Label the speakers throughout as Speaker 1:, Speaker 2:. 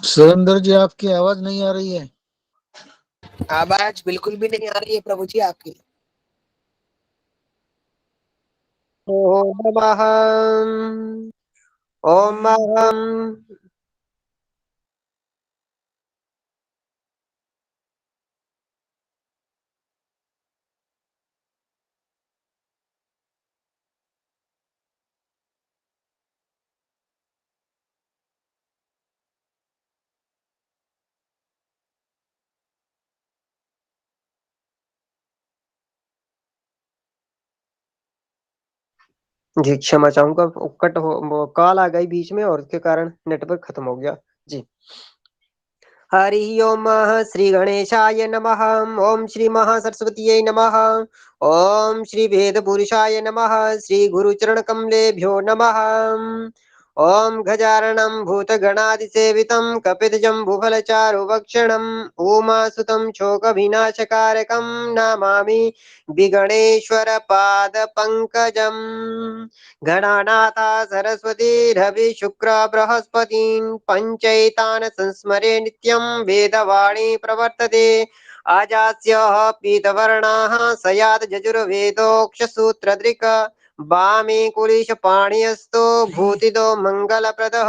Speaker 1: सुरेंद्र जी, आपकी आवाज नहीं आ रही है।
Speaker 2: आवाज बिल्कुल भी नहीं आ रही है प्रभु जी आपकी।
Speaker 3: ओम नमः। ओम अहम। जी क्षमा चाहूंगा, कट हो वो कॉल आ गई बीच में और उसके कारण नेटवर्क खत्म हो गया। जी। हरि ओम श्री गणेशाय नमः। ओम श्री महासरस्वतीयै नमः। ओम श्री वेद पुरुषाय नमः। श्री गुरुचरण कमलेभ्यो नमः। ओम गजाननं भूतगणादिसेवितं कपितजम्बुफलचारुभक्षणं उमासुतं शोकविनाशकारकं नमामि विगणेश्वरपादपङ्कजम्। गणानाथा सरस्वती रवि शुक्र बृहस्पतीन् पञ्चैतान् संस्मरे नित्यं वेदवाणी प्रवर्तते। आजास्य पीतवर्णाः सयात् जजुर्वेदोक्षसूत्रधृक् वामे कुलिशपाणियस्तो भूतिदो मङ्गलप्रदः।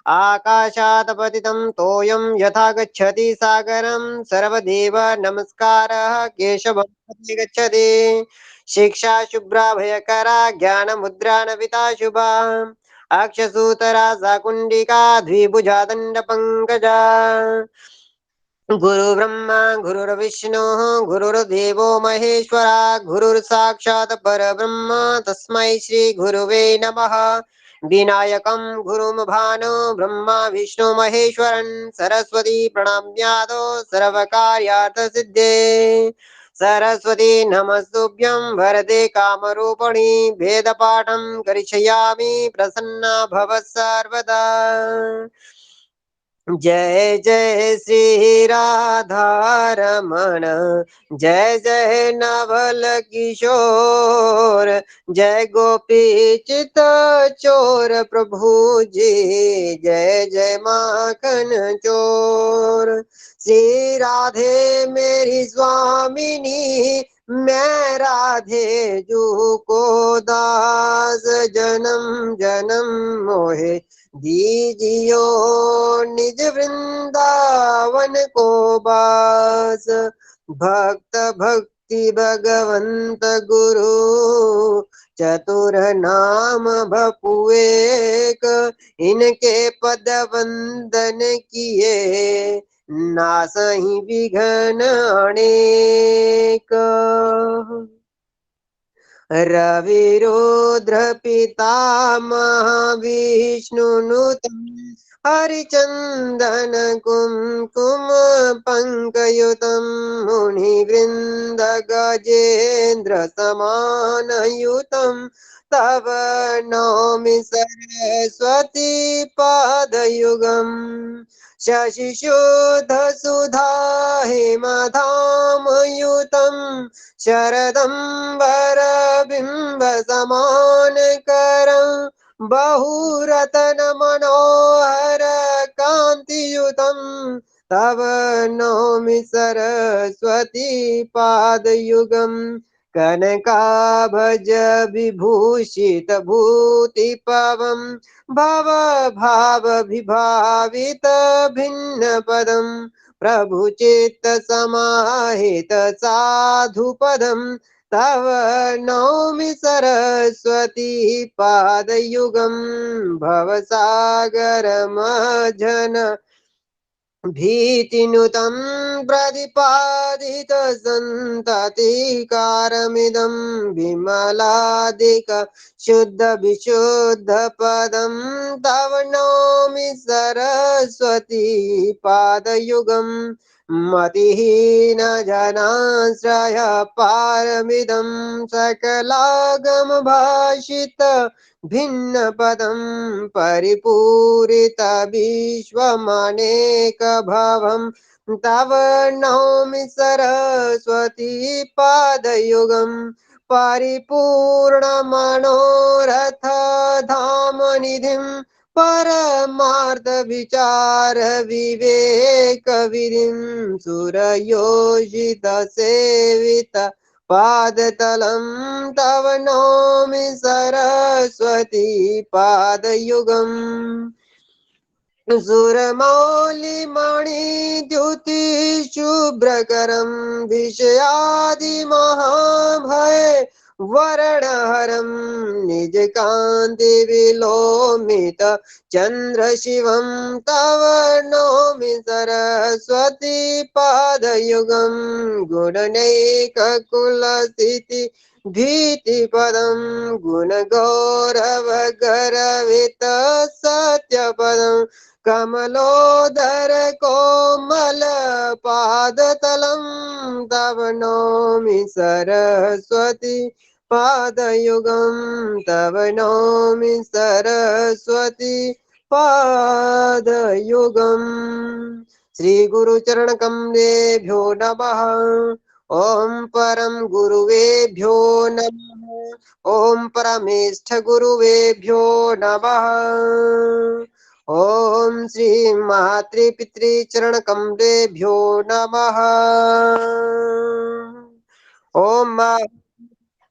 Speaker 3: आकाशात् पतितं तोयं यथा गच्छति सागरं सर्वदेव नमस्कारः केशवं प्रति गच्छति। शिक्षा शुभ्रा भयकरा ज्ञानमुद्रा नविता शुभा अक्षसूतरा साकुण्डिका द्विभुजा दण्डपङ्कजा। गुरुर्ब्रह्मा गुरुर्विष्णुः गुरुर्देवो महेश्वरा गुरुर्साक्षात् परब्रह्म तस्मै श्रीगुरुवे नमः। विनायकं गुरुमभानो ब्रह्मा विष्णु महेश्वरन् सरस्वती प्रणम्यादो सर्वकार्यार्थसिद्धे। सरस्वती नमस्तुभ्यं वरदे कामरूपिणि वेदपाठं करिष्यामि प्रसन्ना भव सर्वदा। जय जय श्री राधा रमण, जय जय नवल किशोर, जय गोपी चित चोर प्रभु जी, जय जय माखन चोर। श्री राधे मेरी स्वामिनी, मैं राधे जू को दास, जन्म जन्म मोहे दीजियो निज वृंदावन को बास। भक्त भक्ति भगवंत गुरु, चतुर नाम भपु एक, इनके पद वंदन किए नासहि विघ्न अनेक। रविरुद्र पितामह विष्णुनुतं हरिचन्दन कुङ्कुम पङ्कयुतं मुनिवृन्द गजेन्द्र समानयुतं तव नौमि सरस्वती पादयुगम्। शशिशुद्ध सुधा हेमधामयुतं शरदम्बरबिम्बसमानकरं बहुरतन मनोहर कान्तियुतं तव नौमि सरस्वती पादयुगम्। कनकाभज विभूषित भूतिपवं भव भाव विभावित भिन्न पदं प्रभु चित्त समाहित साधु पदं तव नौमि सरस्वती पादयुगं। भवसागर मज्जन भीतिनुतं प्रतिपादित सन्ततिकारमिदं विमलादिक शुद्ध विशुद्ध पदं तव नौमि सरस्वती पादयुगम्। मतिहीन जनाश्रय पारमिदं सकलागम भाषित भिन्न पदं परिपूरित विश्वमनेक भवं तव नौमि सरस्वती पादयुगम्। परिपूर्ण मनोरथ धाम निधिं परमार्थ विचार विवेक विधिं सुरयोजित सेवित पादतलं तव नौमि सरस्वती पादयुगम् सुरमौलिमणिद्युतिशुभ्रकरं विषयादिमहाभय वर्णहरं निजकान्तिविलोमित चन्द्रशिवं तव नौमि सरस्वती पादयुगं गुणनैककुलस्थिति भीतिपदं गुणगौरवगर्वित सत्यपदम् कमलोदर कोमल पादतलं तव नौमि सरस्वती पादयुगं तव नौमि सरस्वती पादयुगम् श्री गुरुचरण कमलेभ्यो नमः। ओम परम गुरुवेभ्यो नमः। ओम परमेष्ठ गुरुवेभ्यो नमः। ओम श्री मातृपितृ चरण कमलेभ्यो नमः। ओम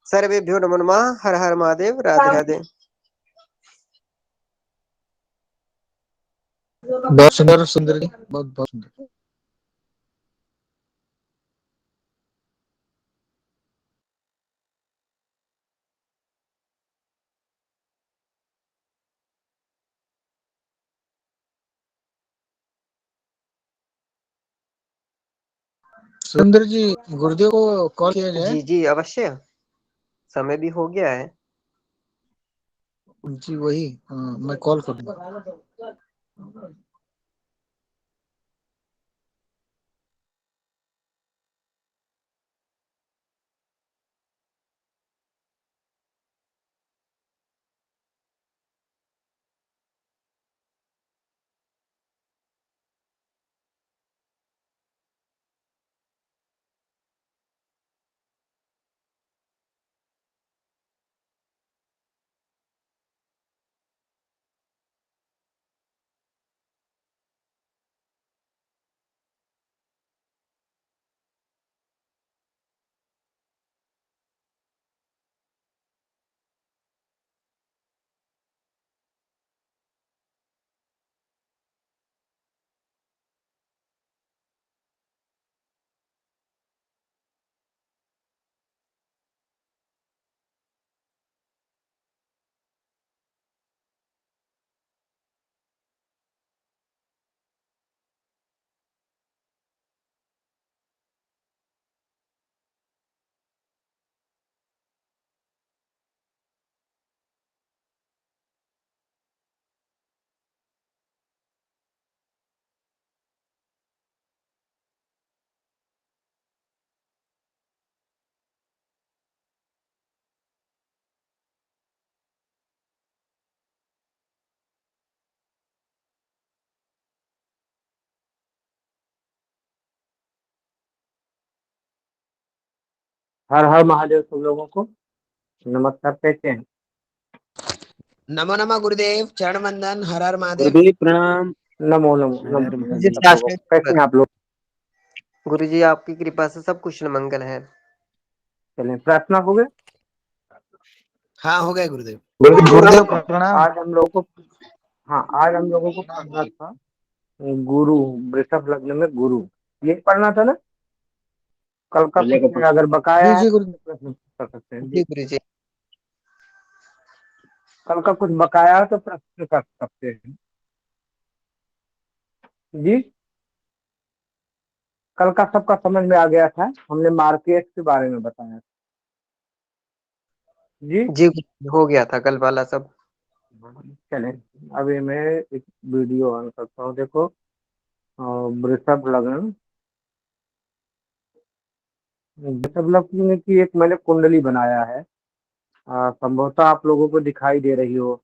Speaker 3: सर्वेभ्यो नमो नमः। हर हर महादेव। राधे राधे।
Speaker 1: बहुत सुंदर सुंदर जी, बहुत बहुत सुंदर। सुंदर जी, गुरुदेव को कॉल किया जाए।
Speaker 3: जी जी अवश्य, समय भी हो गया है।
Speaker 1: जी वही, मैं कॉल करूँगा।
Speaker 4: हर हर महादेव सब लोगों को नमस्कार। कैसे हैं?
Speaker 2: नमो नमः गुरुदेव, चरण वंदन, हर हर महादेव।
Speaker 4: गुरुदेव प्रणाम। नमो नमो
Speaker 5: हर हर
Speaker 4: नमो
Speaker 3: जी
Speaker 4: सब लोगों को। कैसे हैं आप लोग?
Speaker 3: गुरु जी आपकी कृपा से सब कुशल मंगल है।
Speaker 4: चलें, प्रार्थना हो गए।
Speaker 2: हाँ हो गए गुरुदेव।
Speaker 1: गुरुदेव प्रणाम।
Speaker 4: आज हम लोगों को आज हम लोगों को पढ़ना था गुरु, वृषभ लग्न में गुरु, ये पढ़ना था ना। कल का कुछ अगर बकाया
Speaker 1: जी
Speaker 4: है
Speaker 1: जी
Speaker 4: तो
Speaker 1: गुरुदेव।
Speaker 4: प्रश्न कर सकते हैं
Speaker 3: जी
Speaker 4: जी।
Speaker 3: गुरु जी।
Speaker 4: कल का कुछ बकाया है तो प्रश्न कर सकते हैं जी। कल का सबका समझ में आ गया था, हमने मार्केट के बारे में बताया जी।
Speaker 3: जी हो गया था कल वाला सब।
Speaker 4: चलें, अभी मैं एक वीडियो ऑन करता हूँ। देखो, वृषभ लग्न, वृषभ लग्न की एक मैंने कुंडली बनाया है। संभवतः आप लोगों को दिखाई दे रही हो,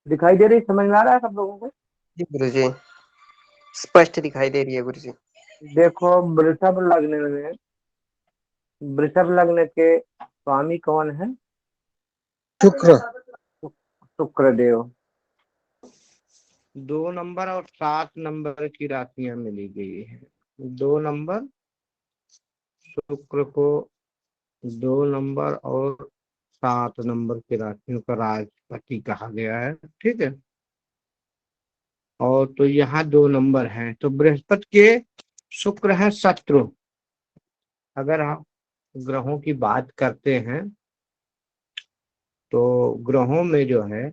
Speaker 4: दिखाई दे रही, समझ में आ रहा है सब लोगों को?
Speaker 3: जी गुरु जी स्पष्ट दिखाई दे रही है गुरु जी।
Speaker 4: देखो, वृषभ लग्न में, वृषभ लग्न के स्वामी कौन है?
Speaker 1: शुक्र।
Speaker 4: शुक्र देव। 2 नंबर और 7 नंबर की राशियां मिली गई है। 2 नंबर, शुक्र को 2 नंबर और 7 नंबर की राशियों का राजपति कहा गया है। ठीक है। और तो यहाँ 2 नंबर हैं, तो बृहस्पति के शुक्र है शत्रु। अगर हम ग्रहों की बात करते हैं तो ग्रहों में जो है,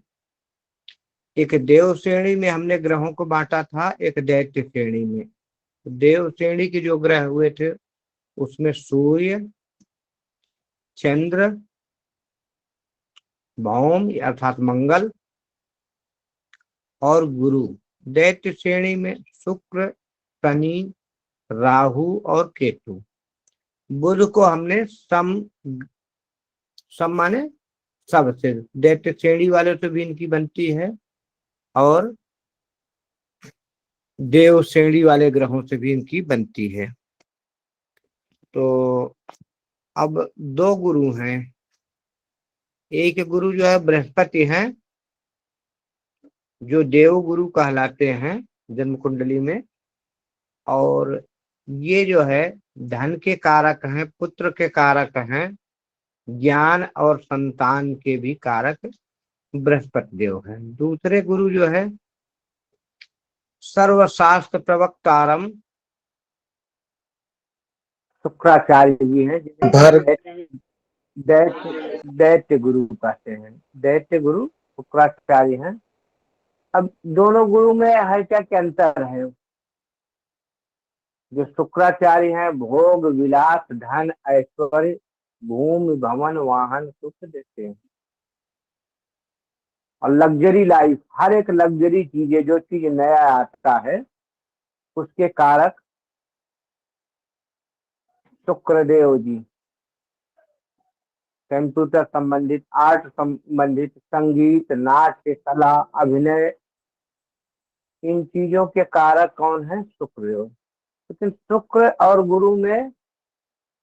Speaker 4: एक देव श्रेणी में हमने ग्रहों को बांटा था, एक दैत्य श्रेणी में। देव श्रेणी के जो ग्रह हुए थे उसमें सूर्य, चंद्र, भौम अर्थात मंगल और गुरु। दैत्य श्रेणी में शुक्र, शनि, राहु और केतु। बुध को हमने सम माने सबसे, दैत्य श्रेणी वाले से भी इनकी बनती है और देव श्रेणी वाले ग्रहों से भी इनकी बनती है। तो अब 2 गुरु हैं। एक गुरु जो है बृहस्पति हैं, जो देव गुरु कहलाते हैं जन्म कुंडली में। और ये जो है धन के कारक हैं, पुत्र के कारक हैं, ज्ञान और संतान के भी कारक बृहस्पति देव हैं। दूसरे गुरु जो है सर्वशास्त्र प्रवक्तारम
Speaker 1: शुक्राचार्य जी हैं, जिन्हें
Speaker 4: दैत्य गुरु कहते हैं। दैत्य गुरु शुक्राचार्य हैं। अब दोनों गुरु में है क्या अंतर है? जो शुक्राचार्य हैं भोग विलास धन ऐश्वर्य भूमि भवन वाहन सुख देते हैं और लग्जरी लाइफ, हर एक लग्जरी चीजें, जो चीज नया आता है उसके कारक शुक्रदेव जी। कंप्यूटर संबंधित, आर्ट संबंधित, संगीत, नाट्य, कला, अभिनय, इन चीजों के कारक कौन है? शुक्रदेव। लेकिन शुक्र और गुरु में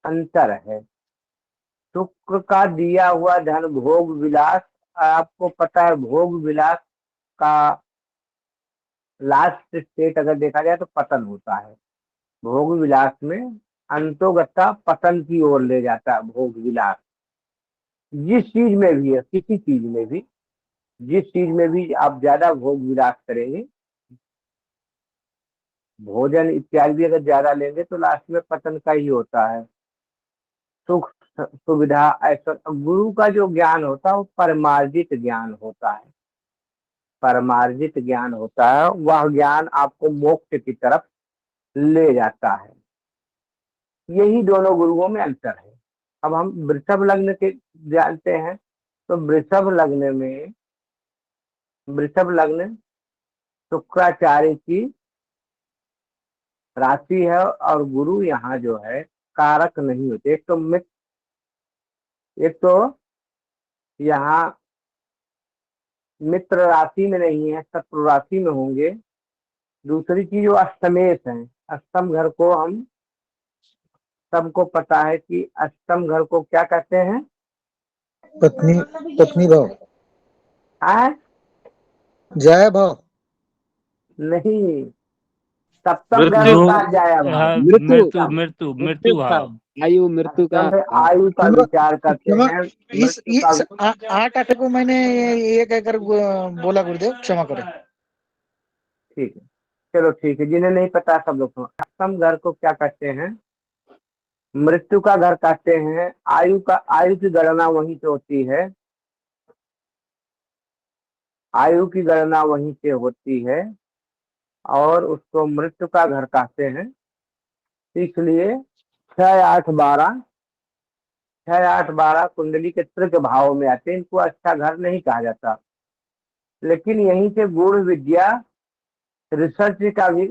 Speaker 4: अंतर है। शुक्र का दिया हुआ धन भोग विलास, आपको पता है भोग विलास का लास्ट स्टेट अगर देखा जाए तो पतन होता है। भोग विलास में अंतोगता पतन की ओर ले जाता है भोग विलास। जिस चीज में भी है, किसी चीज में भी, जिस चीज में भी आप ज्यादा भोग विलास करेंगे, भोजन इत्यादि भी अगर ज्यादा लेंगे तो लास्ट में पतन का ही होता है। सुख सुविधा ऐश्वर्य। गुरु का जो ज्ञान होता है वो परमार्जित ज्ञान होता है। परमार्जित ज्ञान होता है, वह ज्ञान आपको मोक्ष की तरफ ले जाता है। यही दोनों गुरुओं में अंतर है। अब हम वृषभ लग्न के जानते हैं, तो वृषभ लग्न में, वृषभ लग्न शुक्राचार्य की राशि है और गुरु यहाँ जो है कारक नहीं होते। एक तो यहाँ मित्र राशि में नहीं है, शत्रु राशि में होंगे। दूसरी चीज वो अष्टमेश है। अष्टम घर को हम सबको पता है कि अष्टम घर को क्या कहते हैं?
Speaker 1: पत्नी पत्नी भाव, जय भाव
Speaker 4: नहीं, सप्तम घर
Speaker 5: मृत्यु,
Speaker 4: होता है जाया भाव।
Speaker 5: मृत्यु मृत्यु मृत्यु भाव।
Speaker 3: आयु मृत्यु का
Speaker 4: आयु का विचार करते
Speaker 1: क्षमा,
Speaker 4: हैं।
Speaker 1: इस 8 को मैंने ये कहकर बोला गुरुदेव, क्षमा करें।
Speaker 4: ठीक है, चलो ठीक है, जिन्हें नहीं पता सब लोग सुनो। अष्टम घर को क्या कहते हैं? मृत्यु का घर कहते हैं। आयु की गणना वहीं से होती है। आयु की गणना वहीं से होती है और उसको मृत्यु का घर कहते हैं। इसलिए 6, 8, 12, 6, 8, 12 कुंडली के तृक भाव में आते हैं। इनको अच्छा घर नहीं कहा जाता। लेकिन यहीं से गुण विद्या, रिसर्च का भी,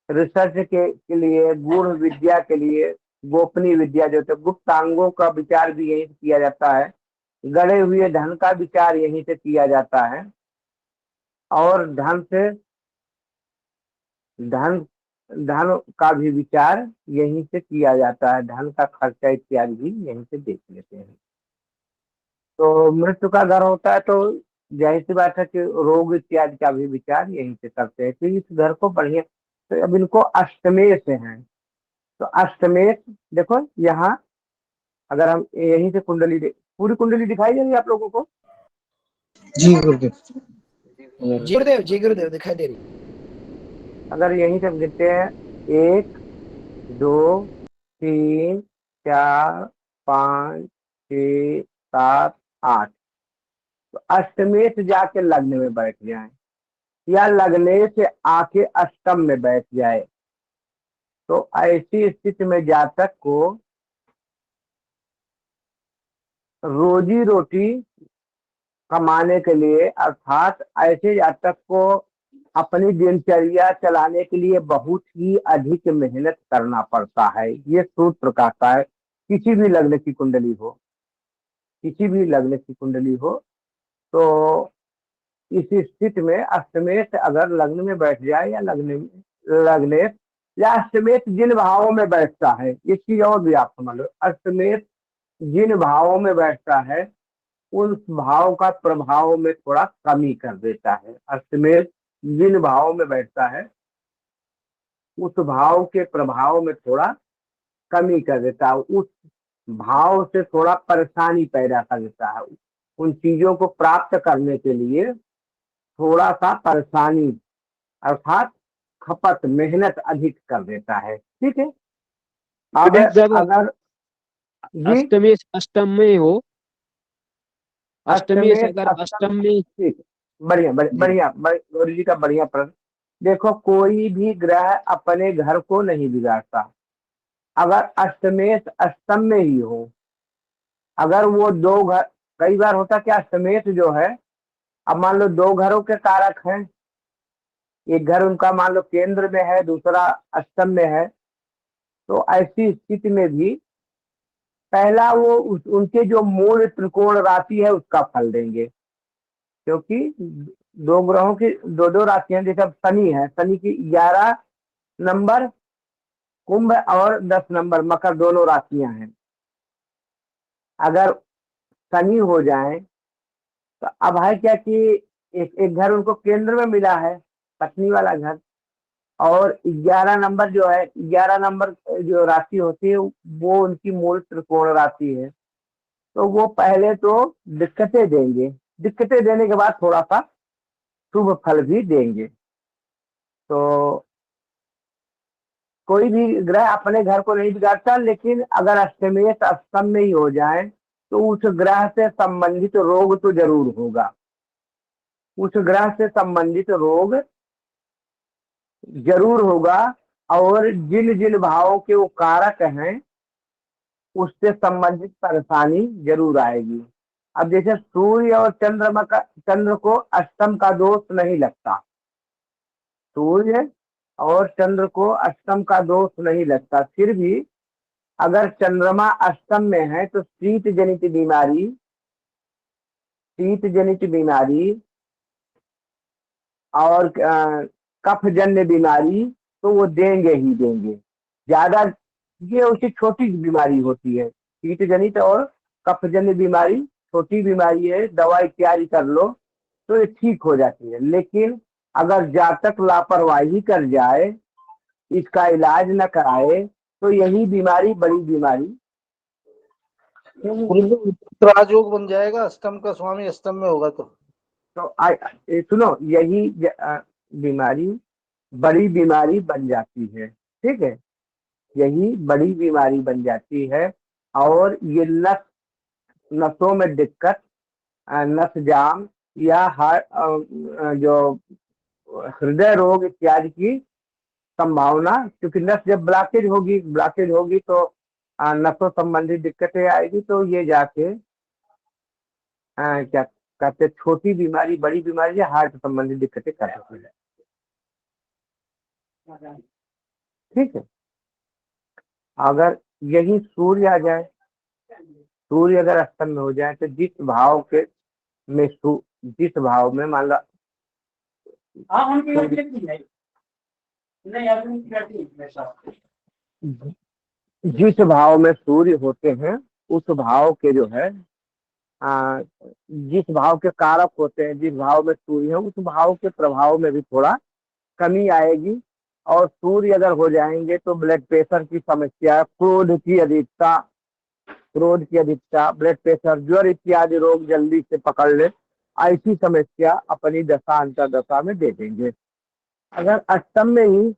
Speaker 4: रिसर्च के लिए, गुण विद्या के लिए, गोपनीय विद्या जो होते गुप्तांगों का विचार भी यहीं से किया जाता है। गड़े हुए धन का विचार यहीं से किया जाता है और धन धन का भी विचार यहीं से किया जाता है। धन का खर्चा इत्यादि भी यहीं से देख लेते हैं। तो मृत्यु का घर होता है तो जाहिर सी बात है कि रोग इत्यादि का भी विचार यहीं से करते हैं। तो इस घर को बढ़िया, तो अब इनको अष्टमेश हैं, तो अष्टमेश देखो यहाँ, अगर हम यहीं से कुंडली पूरी कुंडली दिखाई दे रही है आप लोगों को?
Speaker 1: जी गुरुदेव।
Speaker 2: जी गुरुदेव दिखाई दे रही।
Speaker 4: अगर यहीं से हम गिनते हैं 1 2 3 4 5 6 7 8, तो अष्टमेश जाके लग्न में बैठ जाए या लगने से आके अष्टम में बैठ जाए, तो ऐसी स्थिति में जातक को रोजी रोटी कमाने के लिए, अर्थात ऐसे जातक को अपनी दिनचर्या चलाने के लिए बहुत ही अधिक मेहनत करना पड़ता है। ये सूत्र कहता है, किसी भी लग्न की कुंडली हो, किसी भी लग्न की कुंडली हो, तो इस स्थिति में अष्टमेश अगर लग्न में बैठ जाए या लग्नेश या अष्टमेश जिन भावों में बैठता है, एक चीज और भी आप समझ लो, अष्टमेश जिन भावों में बैठता है उस भाव का प्रभाव में थोड़ा कमी कर देता है। अष्टमेश जिन भावों में बैठता है उस भाव के प्रभाव में थोड़ा कमी कर देता है, उस भाव से थोड़ा परेशानी पैदा कर देता है, उन चीजों को प्राप्त करने के लिए थोड़ा सा परेशानी अर्थात खपत मेहनत अधिक कर देता है। ठीक है। अब
Speaker 3: जब
Speaker 4: अगर जी
Speaker 3: अष्टमेश अष्टम में हो, अष्टमेश
Speaker 4: अष्टमेश
Speaker 3: अगर अष्टम में,
Speaker 4: ठीक, बढ़िया बढ़िया गुरु जी का बढ़िया प्रश्न। देखो कोई भी ग्रह अपने घर को नहीं बिगाड़ता। अगर अष्टमेश अष्टम में ही हो, अगर वो दो घर, कई बार होता क्या, अष्टमेश जो है, अब मान लो दो घरों के कारक हैं, एक घर उनका मान लो केंद्र में है, दूसरा अष्टम में है, तो ऐसी स्थिति में भी पहला वो उनके जो मूल त्रिकोण राशि है उसका फल देंगे, क्योंकि दो ग्रहों की दो दो राशियां, जैसे शनि है, शनि की 11 नंबर कुंभ और 10 नंबर मकर दोनों राशियां हैं। अगर शनि हो जाए तो अब है क्या कि एक घर उनको केंद्र में मिला है, पत्नी वाला घर, और 11 नंबर जो है, 11 नंबर जो राशि होती है वो उनकी मूल त्रिकोण राशि है, तो वो पहले तो दिक्कतें देंगे, दिक्कतें देने के बाद थोड़ा सा शुभ फल भी देंगे। तो कोई भी ग्रह अपने घर को नहीं बिगाड़ता, लेकिन अगर अष्टमेश अष्टम में ही हो जाए तो उस ग्रह से संबंधित रोग तो जरूर होगा, उस ग्रह से संबंधित रोग जरूर होगा, और जिन जिन भावों के वो कारक हैं उससे संबंधित परेशानी जरूर आएगी। अब जैसे सूर्य और चंद्र को अष्टम का दोष नहीं लगता, सूर्य और चंद्र को अष्टम का दोष नहीं लगता, फिर भी अगर चंद्रमा अष्टम में है तो शीत जनित बीमारी और कफ जन्य बीमारी तो वो देंगे ही देंगे ज्यादा। ये उसकी छोटी बीमारी होती है, शीत जनित और कफ जन्य बीमारी छोटी बीमारी है, दवा इत्यादि कर लो तो ये ठीक हो जाती है। लेकिन अगर जातक लापरवाही कर जाए, इसका इलाज न कराए, तो यही बीमारी बड़ी बीमारी
Speaker 1: राजयोग बन जाएगा, अष्टम का स्वामी अष्टम में होगा तो
Speaker 4: सुनो, यही बीमारी बड़ी बीमारी बन जाती है। ठीक है, यही बड़ी बीमारी बन जाती है, और ये नसों में दिक्कत, नस जाम या जो हृदय रोग इत्यादि की संभावना, क्योंकि नस जब ब्लॉकेज होगी तो नसों संबंधी दिक्कतें आएगी, तो ये जाके क्या कहते, छोटी बीमारी बड़ी बीमारी या हार्ट संबंधी दिक्कतें कर सकती है। ठीक है, अगर यही सूर्य आ जाए, सूर्य अगर अष्टम में हो जाए तो जिस भाव में मान लो जिस भाव में सूर्य होते हैं उस भाव के जो है जिस भाव के कारक होते हैं, जिस भाव में सूर्य है, उस भाव के प्रभाव में भी थोड़ा कमी आएगी। और सूर्य अगर हो जाएंगे तो ब्लड प्रेशर की समस्या, क्रोध की अधिकता, ब्लड प्रेशर, ज्वर इत्यादि रोग जल्दी से पकड़ ले, ऐसी समस्या अपनी दशा अंतर्दशा में दे देंगे। अगर अष्टम में ही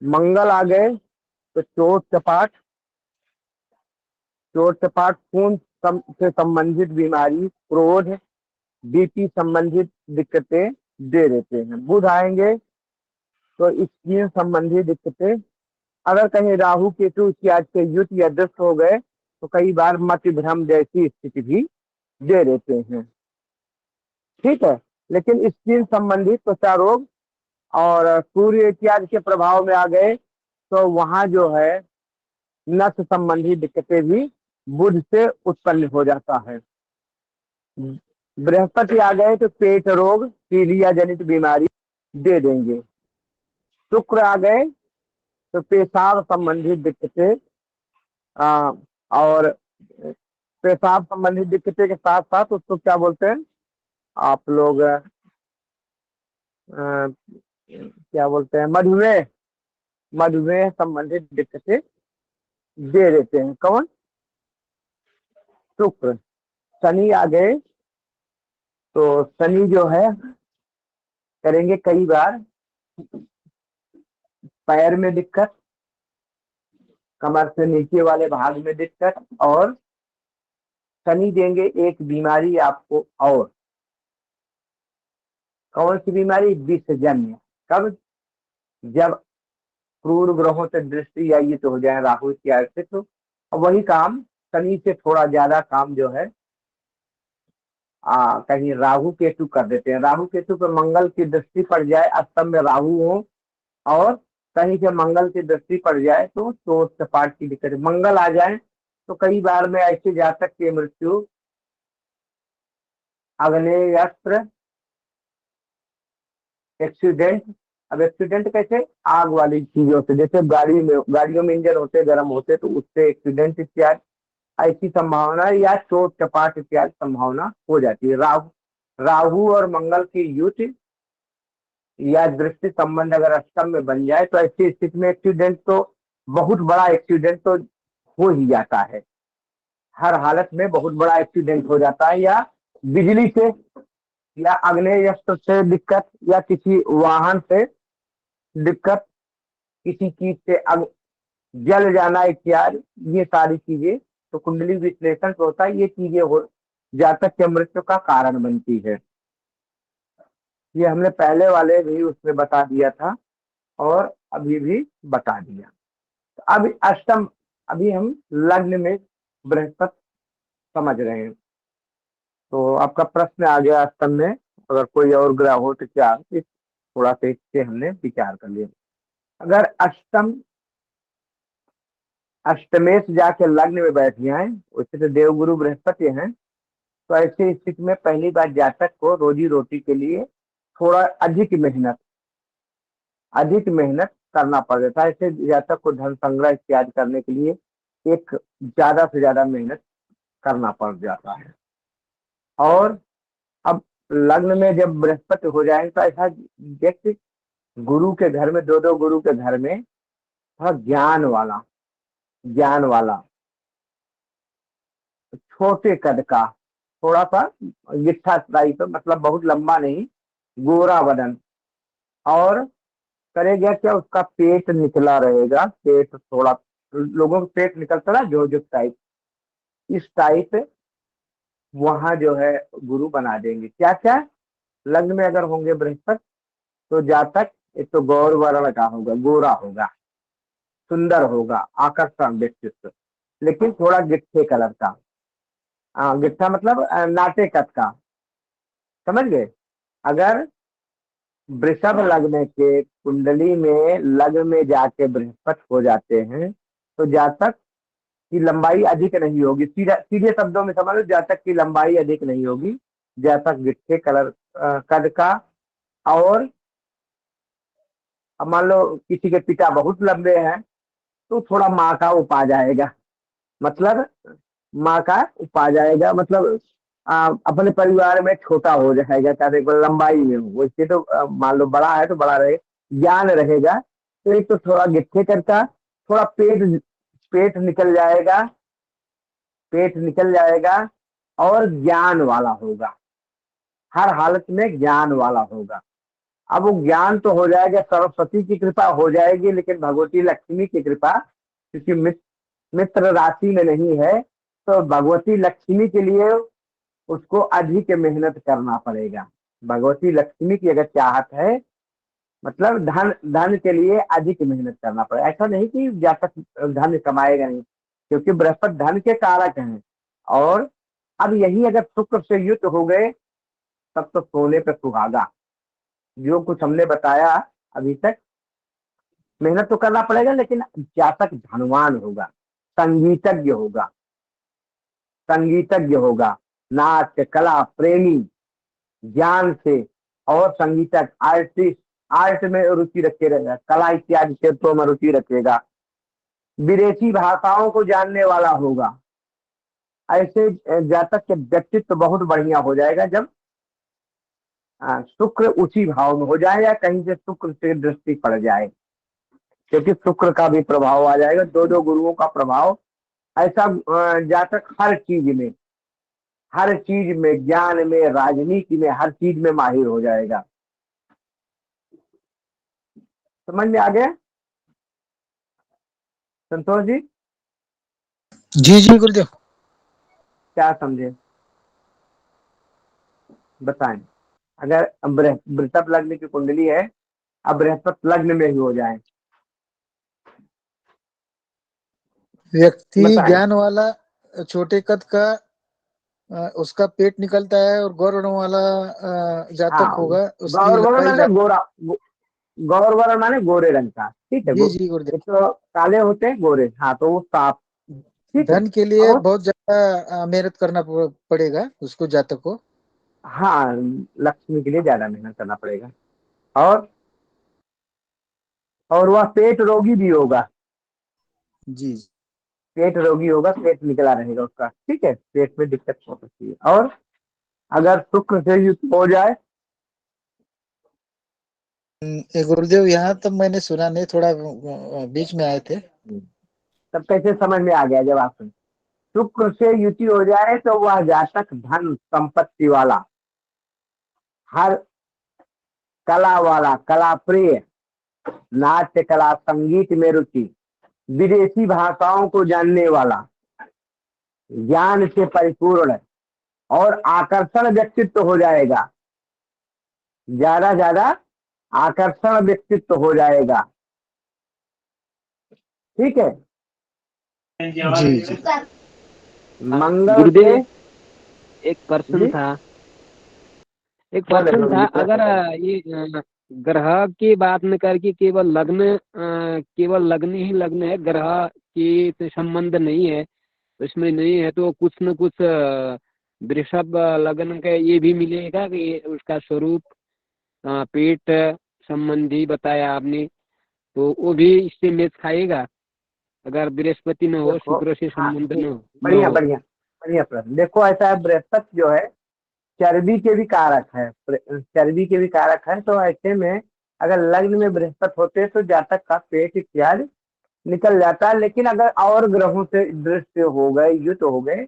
Speaker 4: मंगल आ गए तो चोट चपाट, खून से संबंधित बीमारी, क्रोध, बीपी संबंधित दिक्कतें दे देते हैं। बुध आएंगे तो स्किन संबंधी दिक्कतें। अगर कहीं राहु केतु इत्यादि के युत या दृष्ट हो गए तो कई बार मति भ्रम जैसी स्थिति भी दे देते हैं। ठीक है, लेकिन स्किन संबंधी त्वचा रोग और सूर्य इत्यादि के प्रभाव में आ गए तो वहां जो है नस संबंधी दिक्कतें भी बुध से उत्पन्न हो जाता है। बृहस्पति आ गए तो पेट रोग, पीलिया जनित बीमारी दे देंगे। शुक्र आ गए तो पेशाब संबंधित दिक्कतें, और पेशाब संबंधित दिक्कतें के साथ साथ उसको क्या बोलते हैं आप लोग, क्या बोलते हैं, मधुमेह संबंधित दिक्कतें दे देते हैं। कौन? शुक्र। शनि आ गए तो शनि जो है करेंगे कई बार पैर में दिक्कत, कमर से नीचे वाले भाग में दिक्कत, और शनि देंगे एक बीमारी आपको। और कौन सी बीमारी? विषजन्य। कब? जब क्रूर ग्रहों से दृष्टि या युत हो जाए राहु इत्यादि से, तो वही काम शनि से थोड़ा ज्यादा काम जो है कहीं राहु केतु कर देते हैं। राहु केतु पर मंगल की दृष्टि पड़ जाए, अष्टम में राहु हो और कहीं से मंगल की दृष्टि पड़ जाए तो चोट चपाट की दिक्कत। मंगल आ जाए तो कई बार में ऐसे जातक की मृत्यु आग्नेयास्त्र, एक्सीडेंट। अब एक्सीडेंट कैसे? आग वाली चीजों से, जैसे गाड़ियों में इंजन होते गर्म होते तो उससे एक्सीडेंट इत्यादि ऐसी संभावना, या चोट चपाट इत्यादि संभावना हो जाती है। राहु और मंगल की युति या दृष्टि संबंध अगर अष्टम में बन जाए तो ऐसी स्थिति में एक्सीडेंट तो, बहुत बड़ा एक्सीडेंट तो हो ही जाता है। हर हालत में बहुत बड़ा एक्सीडेंट हो जाता है, या बिजली से, या आग्नेयास्त्र से दिक्कत, या किसी वाहन से दिक्कत, किसी चीज से जल जाना इत्यादि, ये सारी चीजें तो कुंडली विश्लेषण से होता है। ये चीजें हो जातक के मृत्यु का कारण बनती है। ये हमने पहले वाले भी उसमें बता दिया था और अभी भी बता दिया। तो अब अष्टम, अभी हम लग्न में बृहस्पति समझ रहे हैं। तो आपका प्रश्न आ गया अष्टम में अगर कोई और ग्रह हो तो क्या, थोड़ा सा इससे हमने विचार कर लिया। अगर अष्टमेश जाके लग्न में बैठ जाए, वैसे तो देवगुरु बृहस्पति हैं, तो ऐसी स्थिति में पहली बार जातक को रोजी रोटी के लिए थोड़ा अधिक मेहनत करना पड़ जाता है। ऐसे जातक को धन संग्रह इत्यादि करने के लिए एक ज्यादा से ज्यादा मेहनत करना पड़ जाता है। और अब लग्न में जब बृहस्पति हो जाए तो ऐसा व्यक्ति गुरु के घर में, दो गुरु के घर में थोड़ा ज्ञान वाला छोटे कद का, थोड़ा सा गिट्ठा टाइप, मतलब बहुत लंबा नहीं, गोरा बदन, और करेगा क्या, उसका पेट निकला रहेगा। पेट थोड़ा, लोगों का पेट निकलता ना जो टाइप, इस टाइप वहां जो है गुरु बना देंगे। क्या क्या? लग्न में अगर होंगे बृहस्पति तो जातक एक तो गौर वर्ण का होगा, गोरा होगा, सुंदर होगा, आकर्षण व्यक्तित्व, लेकिन थोड़ा गिट्ठे कलर का। गिट्ठा मतलब नाटे कद का, समझ गए। अगर वृषभ लग्न के कुंडली में लग्न में जाके बृहस्पति हो जाते हैं तो जातक की लंबाई अधिक नहीं होगी। सीधे शब्दों में समझ लो, जातक की लंबाई अधिक नहीं होगी। जातक गिट्ठे कलर कद का, और मान लो किसी के पिता बहुत लंबे हैं तो थोड़ा माँ का उपा जाएगा, मतलब माँ का पा जाएगा, मतलब अपने परिवार में छोटा हो जाएगा, चाहे कोई लंबाई में हो। वैसे तो मान लो बड़ा है तो बड़ा रहे, ज्ञान रहेगा। तो एक तो थोड़ा गिट्ठे करता, थोड़ा पेट पेट निकल जाएगा, पेट निकल जाएगा, और ज्ञान वाला होगा, हर हालत में ज्ञान वाला होगा। अब वो ज्ञान तो हो जाएगा, सरस्वती की कृपा हो जाएगी, लेकिन भगवती लक्ष्मी की कृपा, क्योंकि मित्र राशि में नहीं है, तो भगवती लक्ष्मी के लिए उसको अधिक मेहनत करना पड़ेगा। भगवती लक्ष्मी की अगर चाहत है, मतलब धन धन के लिए अधिक मेहनत करना पड़ेगा। ऐसा नहीं कि जातक धन कमाएगा नहीं, क्योंकि बृहस्पति धन के कारक हैं। और अब यही अगर शुक्र से युक्त हो गए, तब तो सोने पे सुहागा। जो कुछ हमने बताया अभी तक, मेहनत तो करना पड़ेगा, लेकिन जातक धनवान होगा, संगीतज्ञ होगा, संगीतज्ञ होगा, नाट्य कला प्रेमी, ज्ञान से, और संगीतज्ञ आर्टिस्ट, आर्ट में रुचि रखे रहेगा, कला इत्यादि क्षेत्रों में रुचि रखेगा, विदेशी भाषाओं को जानने वाला होगा। ऐसे जातक के व्यक्तित्व बहुत बढ़िया हो जाएगा जब शुक्र उसी भाव में हो जाए, या कहीं से शुक्र से दृष्टि पड़ जाए, क्योंकि शुक्र का भी प्रभाव आ जाएगा, दो दो गुरुओं का प्रभाव। ऐसा जातक हर चीज में, ज्ञान में, राजनीति में, हर चीज में माहिर हो जाएगा। समझ में आ गया संतोष जी?
Speaker 1: जी जी गुरुदेव।
Speaker 4: क्या समझे, बताएं। अगर वृषभ लग्न की कुंडली है, अब बृहस्पति लग्न में ही हो जाए,
Speaker 1: व्यक्ति
Speaker 4: बताएं।
Speaker 1: ज्ञान वाला, छोटे कद का, उसका पेट निकलता है, और गौर वाला जातक
Speaker 4: हाँ,
Speaker 1: होगा, उसकी
Speaker 4: गौर
Speaker 1: लंबाई
Speaker 4: माने गौर माने गोरे रंग का, ठीक है।
Speaker 1: जी जी गुरुदेव।
Speaker 4: एक तो काले होते हैं, गोरे, हाँ, तो वो साफ, ठीक है।
Speaker 1: धन के लिए
Speaker 4: और
Speaker 1: बहुत ज्यादा मेहनत करना पड़ेगा उसको, जातक को।
Speaker 4: हाँ, लक्ष्मी के लिए ज्यादा मेहनत करना पड़ेगा। और वह पेट रोगी भी होगा,
Speaker 1: जी
Speaker 4: पेट रोगी होगा, पेट निकला रहेगा उसका, ठीक है, पेट में दिक्कत हो सकती है। और अगर शुक्र से युक्त हो जाए,
Speaker 1: ये गुरुदेव, यहाँ तब मैंने सुना नहीं, थोड़ा बीच में आए थे।
Speaker 4: तब कैसे समझ में आ गया जब आप सुन। शुक्र से युति हो जाए तो वह जातक धन संपत्ति वाला, हर कला वाला, कला प्रिय, नाट्य कला संगीत में रुचि, विदेशी भाषाओं को जानने वाला, ज्ञान से परिपूर्ण और आकर्षण व्यक्तित्व हो जाएगा, ज्यादा आकर्षण व्यक्तित्व हो जाएगा, ठीक है।
Speaker 1: जी जी।
Speaker 4: मंगल
Speaker 6: गुरुदेव,
Speaker 4: से
Speaker 6: एक प्रश्न
Speaker 4: जी,
Speaker 6: था, एक
Speaker 4: बोले
Speaker 6: प्रश्न था।
Speaker 4: बोले,
Speaker 6: अगर ये ग्रह की बात न करके केवल लग्न, केवल लग्न ही लग्न है, ग्रह की से संबंध नहीं है, उसमें नहीं है, तो कुछ न कुछ वृषभ लग्न का ये भी मिलेगा कि उसका स्वरूप पेट संबंधी बताया आपने, तो वो भी इससे मेच खाएगा अगर बृहस्पति न हो,
Speaker 4: देखो,
Speaker 6: शुक्र से
Speaker 4: हाँ,
Speaker 6: संबंध न
Speaker 4: बढ़िया
Speaker 6: हो।
Speaker 4: बढ़िया बढ़िया प्रश्न। देखो, ऐसा है, बृहस्पति जो है चर्बी के भी कारक है, चर्बी के भी कारक है। तो ऐसे में अगर लग्न में बृहस्पति होते तो जातक का पेट इत्यादि निकल जाता है, लेकिन अगर और ग्रहों से दृष्टि हो गए, युत हो गए,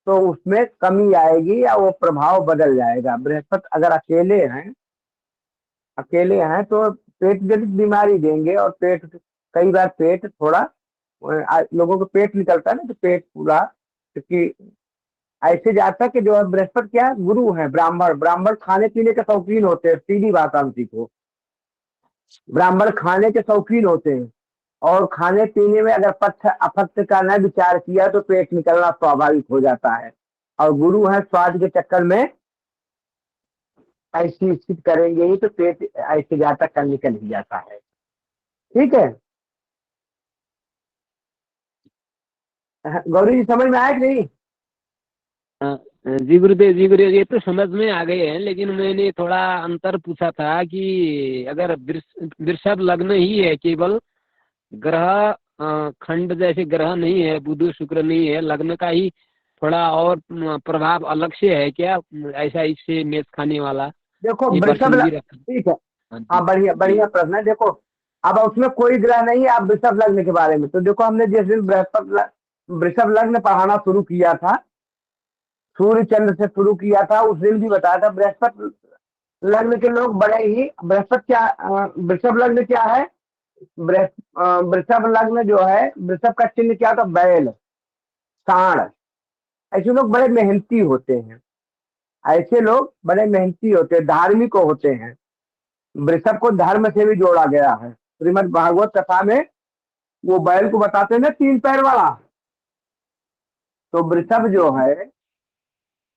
Speaker 4: तो उसमें कमी आएगी, या वो प्रभाव बदल जाएगा। बृहस्पति अगर अकेले हैं तो पेट जनित बीमारी देंगे, और पेट, कई बार पेट थोड़ा, लोगों को पेट निकलता है ना, तो पेट पूरा, क्योंकि ऐसे जाता है कि जो बृहस्पति क्या है, गुरु है, ब्राह्मण, ब्राह्मण खाने पीने के शौकीन होते हैं, सीधी बात हम सीखो, ब्राह्मण खाने के शौकीन होते हैं, और खाने पीने में अगर पथ्य अपथ्य का न विचार किया तो पेट निकलना स्वाभाविक हो जाता है। और गुरु है, स्वाद के चक्कर में ऐसी स्थिति करेंगे ही तो पेट ऐसे जाता कर निकल ही जाता है, ठीक है। गौरी जी, समझ में आया कि नहीं?
Speaker 6: जी गुरुदेव, जी गुरुदेव, ये तो समझ में आ गए हैं, लेकिन मैंने थोड़ा अंतर पूछा था कि अगर वृषभ लग्न ही है, केवल ग्रह खंड जैसे ग्रह नहीं है, बुध शुक्र नहीं है, लग्न का ही थोड़ा और प्रभाव अलग से है क्या, ऐसा इससे मेष खाने वाला?
Speaker 4: देखो
Speaker 6: ये
Speaker 4: वृषभ
Speaker 6: भी रखा।
Speaker 4: ठीक है।
Speaker 6: हाँ जी।
Speaker 4: हाँ बढ़िया बढ़िया प्रश्न है। देखो अब उसमें कोई ग्रह नहीं है। आप वृषभ लग्न के बारे में तो देखो, हमने जिस दिन वृषभ लग्न पढ़ाना शुरू किया था, सूर्य चंद्र से शुरू किया था, उस दिन भी बताया था बृहस्पति लग्न के लोग बड़े ही, बृहस्पति क्या वृषभ लग्न क्या है, वृषभ लग्न जो है, वृषभ का चिन्ह क्या था, बैल, सांड। ऐसे लोग बड़े मेहनती होते हैं, ऐसे लोग बड़े मेहनती होते हैं, धार्मिक होते हैं। वृषभ को धर्म से भी जोड़ा गया है। श्रीमद् भागवत कथा में वो बैल को बताते हैं ना, 3 पैर वाला। तो वृषभ जो है,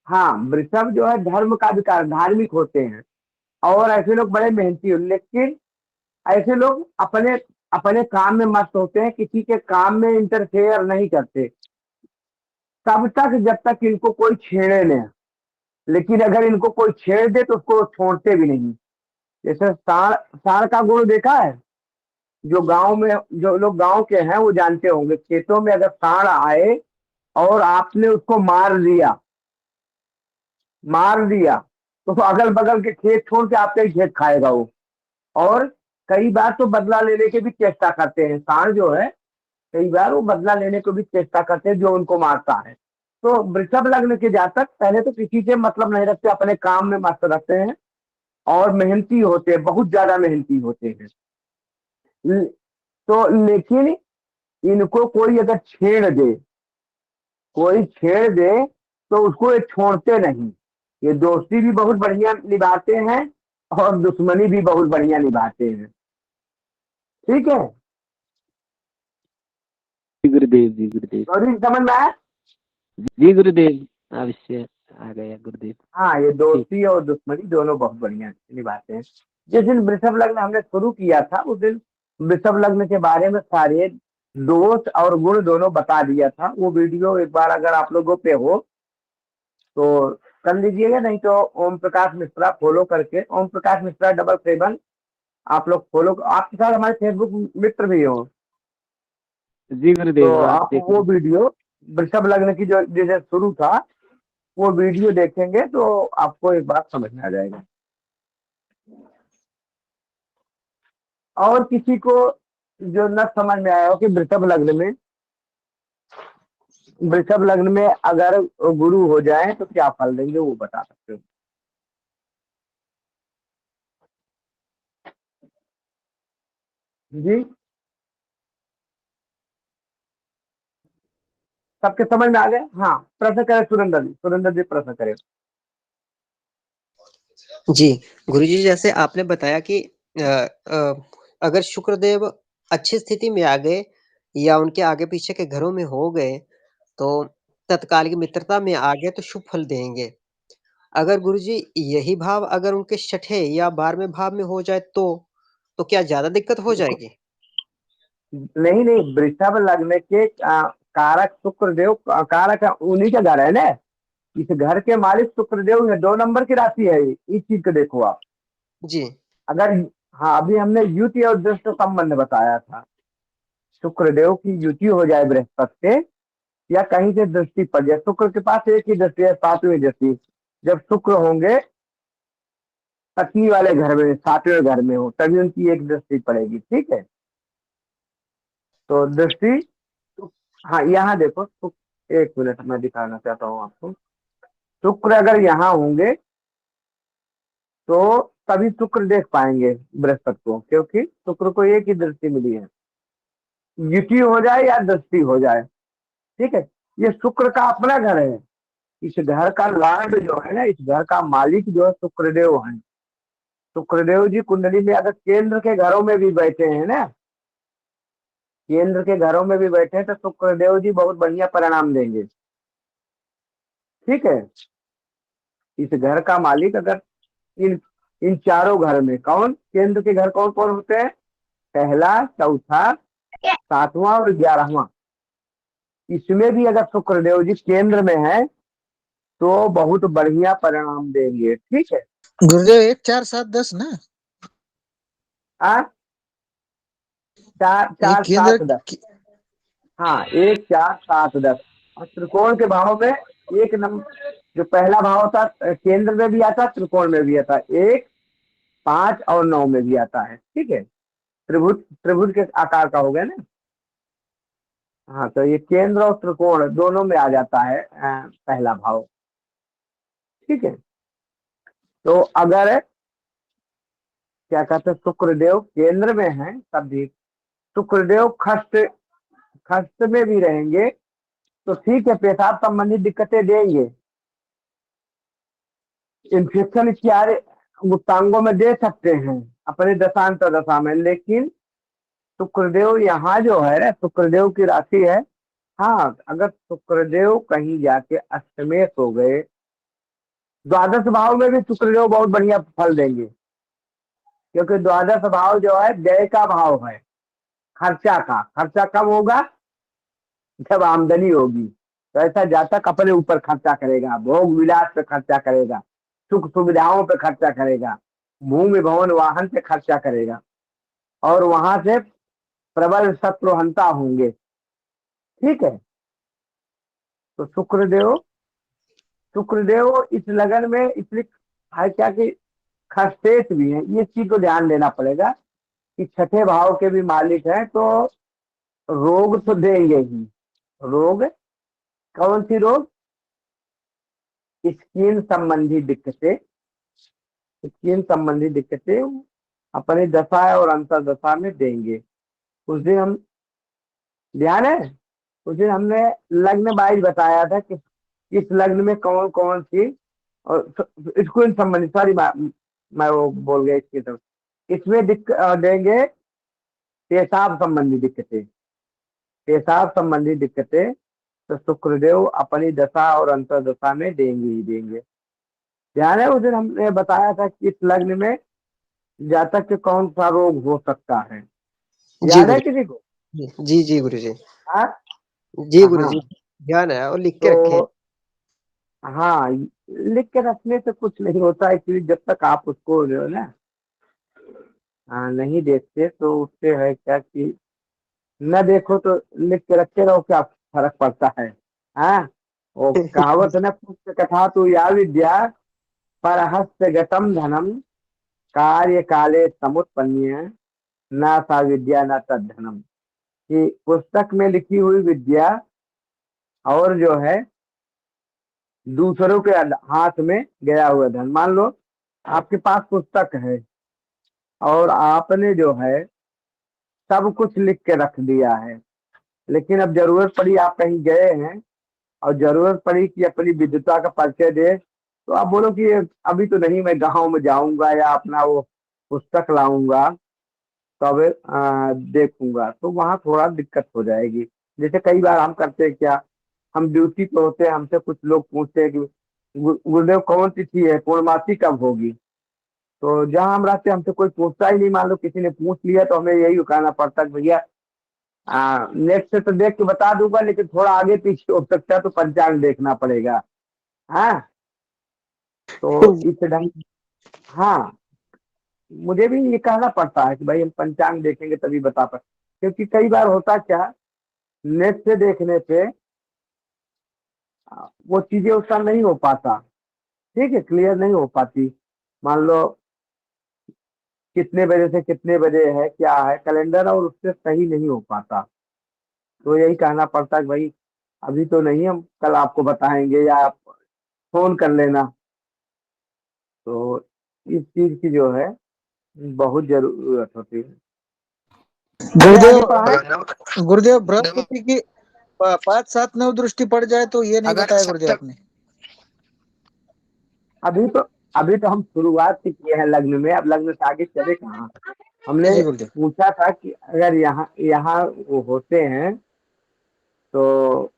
Speaker 4: हाँ वृषभ जो है धर्म का विकार, धार्मिक होते हैं और ऐसे लोग बड़े मेहनती होते। लेकिन ऐसे लोग अपने अपने काम में मस्त होते हैं, किसी के काम में इंटरफेयर नहीं करते तब तक जब तक इनको कोई छेड़े नहीं। लेकिन अगर इनको कोई छेड़ दे तो उसको छोड़ते भी नहीं। जैसे साढ़ साढ़ का गुण देखा है, जो गांव में, जो लोग गांव के हैं वो जानते होंगे, खेतों में अगर सांड आए और आपने उसको मार दिया तो अगल बगल के खेत छोड़ के आपका ही खेत खाएगा वो। और कई बार तो बदला लेने की भी चेष्टा करते हैं, सांड जो है कई बार वो बदला लेने को भी चेष्टा करते हैं जो उनको मारता है। तो वृषभ लग्न के जातक पहले तो किसी से मतलब नहीं रखते, अपने काम में मस्त रहते हैं और मेहनती होते हैं, बहुत ज्यादा मेहनती होते हैं। तो लेकिन इनको कोई अगर छेड़ दे तो उसको ये छोड़ते नहीं। ये दोस्ती भी बहुत बढ़िया निभाते हैं और दुश्मनी भी बहुत बढ़िया निभाते हैं। ठीक है
Speaker 6: जी गुरुदेव, जी गुरुदेव,
Speaker 4: गौरी, समझ में आया?
Speaker 6: जी गुरुदेव, अवश्य आ गया गुरुदेव।
Speaker 4: हाँ, ये दोस्ती और दुश्मनी दोनों बहुत बढ़िया निभाते हैं। जिस दिन वृषभ लग्न हमने शुरू किया था उस दिन वृषभ लग्न के बारे में सारे दोष और गुण दोनों बता दिया था। वो वीडियो एक बार अगर आप लोगों पे हो तो कर लीजिएगा, नहीं तो ओम प्रकाश मिश्रा फॉलो करके, ओम प्रकाश मिश्रा 777 आप लोग फॉलो, आपके साथ हमारे फेसबुक मित्र भी हो
Speaker 6: जी
Speaker 4: तो
Speaker 6: गुरुदेव, आप
Speaker 4: आप
Speaker 6: देख
Speaker 4: वो वीडियो वृषभ लग्न की जो जैसे शुरू था वो वीडियो देखेंगे तो आपको एक बात समझ में आ जाएगा। और किसी को जो न समझ में आया हो कि वृषभ लग्न में अगर गुरु हो जाए तो क्या फल देंगे, वो बता सकते हो? जी सबके समझ में आ गए? हाँ, प्रश्न करें सुरेंद्र जी प्रश्न करें।
Speaker 3: जी गुरुजी, जैसे आपने बताया कि अगर शुक्रदेव अच्छी स्थिति में आ गए या उनके आगे पीछे के घरों में हो गए तो तत्काल की मित्रता में आ गए तो शुभ फल देंगे। अगर गुरुजी यही भाव अगर उनके छठे या 12वें भाव में हो जाए तो क्या ज्यादा दिक्कत हो जाएगी?
Speaker 4: नहीं नहीं, वृषभ लग्न के कारक शुक्रदेव, कारक उन्हीं का घर है ना। इस घर के मालिक शुक्रदेव है, 2 नंबर की राशि है ये। इस चीज को देखो आप।
Speaker 3: जी
Speaker 4: अगर, हाँ अभी हमने युति और दृष्ट संबंध बताया था, शुक्रदेव की युति हो जाए बृहस्पति से या कहीं से दृष्टि पड़ जाए, शुक्र के पास एक ही दृष्टि है, 7वीं दृष्टि। जब शुक्र होंगे पत्नी वाले घर में, 7वें घर में हो, तभी उनकी एक दृष्टि पड़ेगी। ठीक है, तो दृष्टि, हाँ यहाँ देखो एक मिनट मैं दिखाना चाहता हूँ आपको। शुक्र अगर यहाँ होंगे तो तभी शुक्र देख पाएंगे बृहस्पति को, क्योंकि शुक्र को एक ही दृष्टि मिली है, युति हो जाए या दृष्टि हो जाए। ठीक है, ये शुक्र का अपना घर है। इस घर का लॉर्ड जो है ना, इस घर का मालिक जो है शुक्रदेव है। शुक्रदेव जी कुंडली में अगर केंद्र के घरों में भी बैठे हैं ना, केंद्र के घरों में भी बैठे हैं तो शुक्रदेव जी बहुत बढ़िया परिणाम देंगे। ठीक है, इस घर का मालिक अगर इन इन चारों घर में, कौन केंद्र के घर कौन कौन होते हैं, पहला, चौथा, 7वां और 11वां, इसमें भी अगर शुक्रदेव जी केंद्र में है तो बहुत बढ़िया परिणाम देंगे। ठीक है,
Speaker 1: गुरुदेव 1 4 7 10 ना,
Speaker 4: आ 4
Speaker 1: ये
Speaker 4: 4 7 10, हाँ 1 4 7 10 और त्रिकोण के भाव में एक नंबर जो पहला भाव होता केंद्र में भी आता, त्रिकोण में भी आता, 1, 5 और 9 में भी आता है। ठीक है, त्रिभुज त्रिभुज के आकार का हो गया ना। हाँ, तो ये केंद्र और त्रिकोण दोनों में आ जाता है पहला भाव। ठीक है, तो अगर क्या कहते हैं शुक्रदेव केंद्र में है तब भी शुक्रदेव खष्ट खष्ट में भी रहेंगे तो ठीक है, पेशाब संबंधी दिक्कतें देंगे, इन्फेक्शन इत्यादि गुप्तांगों में दे सकते हैं अपने दशांतर दशा में। लेकिन शुक्रदेव यहाँ जो है ना, शुक्रदेव की राशि है। हाँ, अगर शुक्रदेव कहीं जाके अष्टमेश हो गए, द्वादश भाव में भी शुक्रदेव बहुत बढ़िया फल देंगे, क्योंकि द्वादश भाव जो है व्यय का भाव है, खर्चा का। खर्चा कब होगा? जब आमदनी होगी। तो ऐसा जातक अपने ऊपर खर्चा करेगा, भोग विलास पे खर्चा करेगा, सुख सुविधाओं पे खर्चा करेगा, भूमि भवन वाहन पे खर्चा करेगा, और वहां से प्रबल शत्रुहंता होंगे। ठीक है, तो शुक्रदेव इस लगन में इसलिए है क्या कि खस्तेश भी है, ये चीज को ध्यान देना पड़ेगा कि छठे भाव के भी मालिक हैं, तो रोग तो देंगे ही। रोग कौन सी रोग? स्किन संबंधी दिक्कतें। स्किन संबंधी दिक्कतें अपनी दशा और अंतर दशा में देंगे। उस दिन हम ध्यान है, उस दिन हमने लग्न वाइज बताया था कि इस लग्न में कौन कौन सी, और स्किन संबंधी, सॉरी मैं वो बोल गया इसकी तरफ, इसमें देंगे पेशाब संबंधी दिक्कतें। पेशाब संबंधी दिक्कतें तो शुक्रदेव अपनी दशा और अंतर दशा में देंगे ही देंगे। ध्यान है, उस दिन हमने बताया था कि इस लग्न में जातक के कौन सा रोग हो सकता है, याद है किसी को?
Speaker 3: जी जी गुरु जी।
Speaker 4: हाँ
Speaker 3: जी गुरु
Speaker 4: हाँ,
Speaker 3: जी, ध्यान है और लिख के रखे।
Speaker 4: तो हाँ, लिख के रखने से कुछ नहीं होता, इसलिए जब तक आप उसको जो है ना नहीं देखते तो उससे है क्या कि न देखो तो लिख के रखते रहो, क्या फर्क पड़ता है। हाँ, वो कहावत है ना, पुस्तक कथा तो या विद्या परहस्तगतम धनम कार्य काले समुत्पन्य न सा विद्या न तद धनम। कि पुस्तक में लिखी हुई विद्या और जो है दूसरों के हाथ में गया हुआ धन। मान लो आपके पास पुस्तक है और आपने जो है सब कुछ लिख के रख दिया है, लेकिन अब जरूरत पड़ी, आप कहीं गए हैं और जरूरत पड़ी कि अपनी विद्वता का परिचय दे, तो आप बोलो कि अभी तो नहीं, मैं गांव में जाऊंगा या अपना वो पुस्तक लाऊंगा तब देखूंगा, तो वहां थोड़ा दिक्कत हो जाएगी। जैसे कई बार हम करते हैं क्या, हम ड्यूटी पे होते हैं, हमसे कुछ लोग पूछते हैं कि गुरुदेव कौन तिथि है, पूर्णमासी कब होगी? तो जहाँ हम रहते हैं हमसे कोई पूछता ही नहीं। मान लो किसी ने पूछ लिया तो हमें यही कहना पड़ता है कि भैया नेट से तो देख के बता दूंगा, लेकिन थोड़ा आगे पीछे हो सकता है तो पंचांग देखना पड़ेगा। हाँ, तो इस ढंग, हाँ, मुझे भी ये कहना पड़ता है कि भाई हम पंचांग देखेंगे तभी बता पाए, क्योंकि कई बार होता क्या, नेट से देखने पे वो चीजें उसका नहीं हो पाता। ठीक है, क्लियर नहीं हो पाती। मान लो कितने बजे से कितने बजे है, क्या है कैलेंडर, और उससे सही नहीं हो पाता। तो यही कहना पड़ता है कि भाई अभी तो नहीं, हम कल आपको बताएंगे या आप फोन कर लेना। तो इस चीज की जो है बहुत जरूरत होती है।
Speaker 1: गुरुदेव
Speaker 4: आगे पढ़ाएं।
Speaker 1: गुरुदेव बृहस्पति की 5, 7, 9 दृष्टि पड़ जाए तो ये नहीं
Speaker 2: अगर
Speaker 1: बताया गुरुदेव
Speaker 2: सप्तम
Speaker 1: आपने।
Speaker 4: अभी तो हम शुरुआत से किए हैं लग्न में, अब लग्न से आगे चले कहाँ। हमने
Speaker 1: जी गुरुदेव।
Speaker 4: पूछा था कि अगर यहाँ यहाँ वो होते हैं तो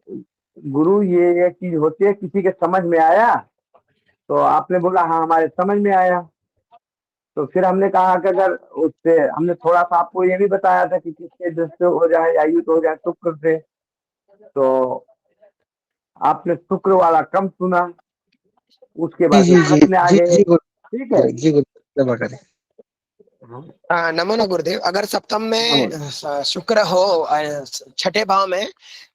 Speaker 4: गुरु ये चीज होती है, किसी के समझ में आया? तो आपने बोला हाँ हमारे समझ में आया। तो फिर हमने कहा कि अगर उससे हमने थोड़ा सा आपको ये भी बताया था कि किसके दृष्टि हो जाए या युद्ध हो जाए शुक्र से, तो आपने शुक्र वाला कम सुना, उसके
Speaker 1: जी
Speaker 4: बाद
Speaker 1: जी
Speaker 4: फिर
Speaker 1: जी
Speaker 4: खत में आ
Speaker 1: जी
Speaker 4: गए।
Speaker 1: जी
Speaker 4: ठीक है,
Speaker 1: गुरुदेव, जी गुरुदेव, कृपा करें।
Speaker 2: नमो न गुरुदेव। अगर सप्तम में शुक्र हो छठे भाव में,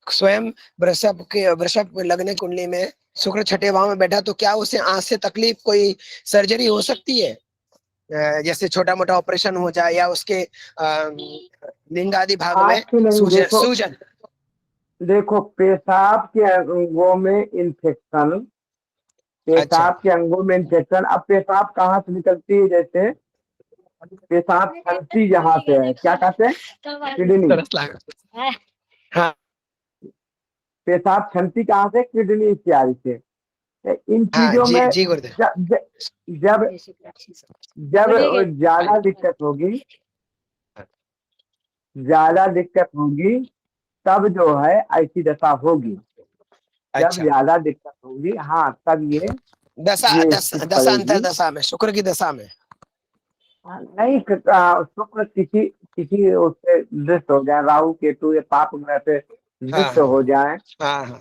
Speaker 2: स्वयं वृषभ लगने कुंडली में शुक्र छठे भाव में बैठा, तो क्या उसे आंख से तकलीफ, कोई सर्जरी हो सकती है? जैसे छोटा मोटा ऑपरेशन हो जाए, या उसके लिंग आदि भाग में
Speaker 4: आज की नहीं, देखो
Speaker 2: सूजन।
Speaker 4: देखो, पेशाब के अंगों में इन्फेक्शन,
Speaker 2: अच्छा,
Speaker 4: पेशाब के अंगों में इन्फेक्शन। अब पेशाब कहाँ से निकलती है? जैसे पेशाब छलती जहाँ से है, क्या कहते हैं? किडनी।
Speaker 2: तरस लगा। हाँ
Speaker 4: पेशाब छलती कहाँ से? किडनी इत्यादि से। इन
Speaker 2: हाँ,
Speaker 4: चीजों
Speaker 2: जी
Speaker 4: में
Speaker 2: जी गुरुदेव।
Speaker 4: जब जब ज्यादा दिक्कत होगी, ज्यादा दिक्कत होगी, तब जो है ऐसी दशा होगी। जब
Speaker 2: अच्छा,
Speaker 4: ज्यादा दिक्कत होगी, हाँ, तब ये स्थिति
Speaker 2: दशा अंतर
Speaker 4: पड़ेगी।
Speaker 2: दशा में, शुक्र की दशा में।
Speaker 4: नहीं, शुक्र किसी किसी उससे दृष्ट हो जाए, राहु केतु या पाप ग्रह से
Speaker 2: हाँ
Speaker 4: दृष्ट हो जाए,
Speaker 2: हाँ हाँ।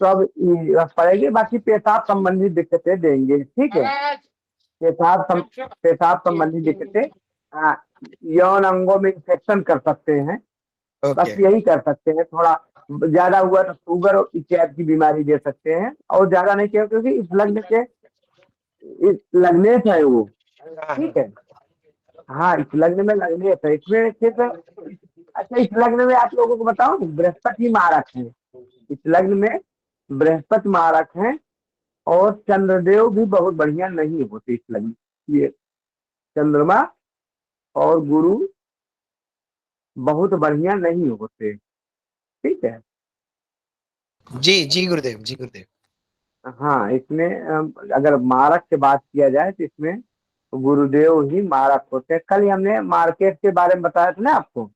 Speaker 4: तब ये पड़ेगी। बाकी पेशाब संबंधी दिक्कतें देंगे, ठीक है। पेशाब संबंधी दिक्कतें, हाँ, यौन अंगों में इंफेक्शन कर सकते हैं, बस
Speaker 2: ओके।
Speaker 4: यही कर सकते हैं। थोड़ा ज्यादा हुआ तो शुगर और इत्यादि की बीमारी दे सकते हैं, और ज्यादा नहीं किया, क्योंकि इस लग्न से है वो, ठीक है। हाँ, इस लग्न में लगने से, इसमें सिर्फ, अच्छा, इस लग्न में आप लोगों को बताऊं, बृहस्पति मारक है। इस लग्न में बृहस्पति मारक है, और चंद्रदेव भी बहुत बढ़िया नहीं होते इस लग्न। ये चंद्रमा और गुरु बहुत बढ़िया नहीं होते, ठीक है।
Speaker 2: जी जी गुरुदेव, जी गुरुदेव।
Speaker 4: हाँ, इसमें अगर मारक की बात किया जाए तो इसमें गुरुदेव ही मारक होते हैं। कल ही हमने मार्केट के बारे में बताया था ना आपको,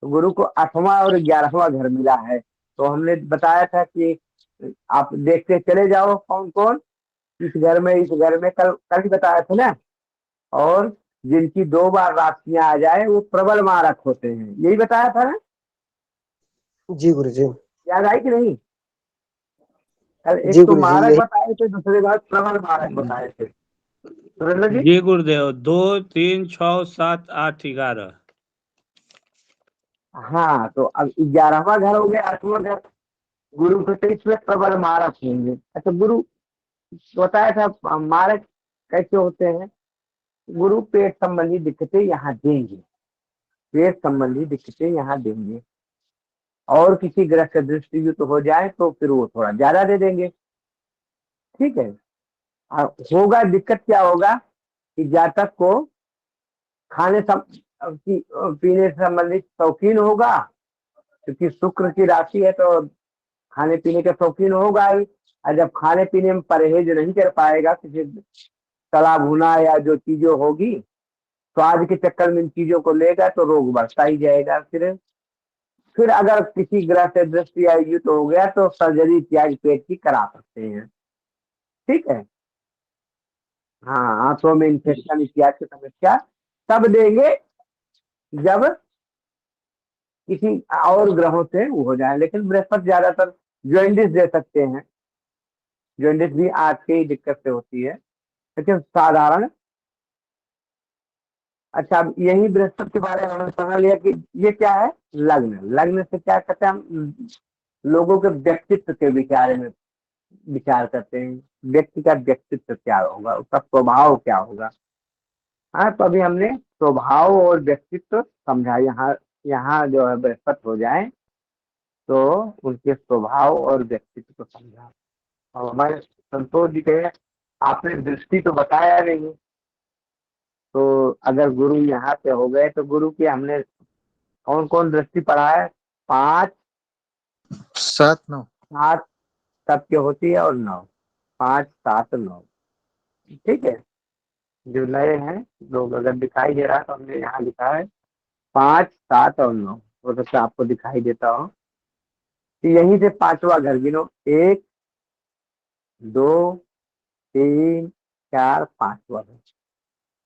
Speaker 4: तो गुरु को 8वां और 11वां घर मिला है। तो हमने बताया था कि आप देखते चले जाओ कौन कौन इस घर में, इस घर में, कल कल ही बताया था ना। और जिनकी 2 बार राशियां आ जाए वो प्रबल मारक होते हैं, यही बताया था ना।
Speaker 3: जी गुरु जी।
Speaker 4: याद आई कि नहीं? कल एक
Speaker 3: जी
Speaker 4: तो
Speaker 3: गुरु जी
Speaker 4: मारक
Speaker 3: यही।
Speaker 4: बताए थे, दूसरे बार प्रबल मारक बताए थे, सुरेंद्र जी।
Speaker 5: जी गुरुदेव। 2 3 6 7 8 11।
Speaker 4: हाँ, तो अब 11वां घर हो गया, 8वां घर गुरु के, तो इसमें प्रबल मारक होंगे। अच्छा, गुरु बताया था मारक कैसे होते हैं। गुरु पेट संबंधी दिक्कतें यहाँ देंगे, पेट संबंधी दिक्कतें यहाँ देंगे, और किसी ग्रह से दृष्टि युक्त हो जाए तो फिर वो थोड़ा ज्यादा दे देंगे, ठीक है। होगा दिक्कत, क्या होगा कि जातक को खाने पीने से संबंधित शौकीन होगा, क्योंकि शुक्र की राशि है, तो खाने पीने का शौकीन होगा ही। और जब खाने पीने में परहेज नहीं कर पाएगा, किसी तला भुना या जो चीजें होगी, स्वाद के चक्कर में इन चीजों को लेगा, तो रोग बढ़ता ही जाएगा। फिर अगर किसी ग्रह से दृष्टि या युक्त हो गया, तो सर्जरी इत्यादि पेट की करा सकते हैं, ठीक है। हाँ, आंतों में इन्फेक्शन इत्यादि की समस्या तब देंगे जब किसी और ग्रहों से वो हो जाए। लेकिन बृहस्पति ज्यादातर जॉइंटिस दे सकते हैं, जॉइंटिस भी आंत की ही दिक्कत से होती है, लेकिन साधारण। अच्छा, अब यही बृहस्पति के बारे में हमने समझ लिया कि ये क्या है, लग्न। लग्न से क्या कहते हैं हम, लोगों के व्यक्तित्व के विचार में विचार करते हैं, व्यक्ति का व्यक्तित्व क्या होगा, उसका स्वभाव क्या होगा। हाँ, तो अभी हमने स्वभाव और व्यक्तित्व समझा। यहाँ यहाँ जो है बृहस्पति हो जाए, तो उनके स्वभाव और व्यक्तित्व को समझा। और हमारे संतोष जी कहे, आपने दृष्टि तो बताया नहीं, तो अगर गुरु यहाँ से हो गए, तो गुरु की हमने कौन कौन दृष्टि पढ़ा है? 5
Speaker 1: 7 9।
Speaker 4: 7 सबके होती है, और 9, 5 7 9, ठीक है। जो नए हैं लोग, अगर दिखाई दे रहा है तो हमने यहाँ लिखा है 5 7 और 9, हो सकता है आपको दिखाई देता हो। तो यहीं से 5वां घर गिनो, 1 2 3 4 5वां घर।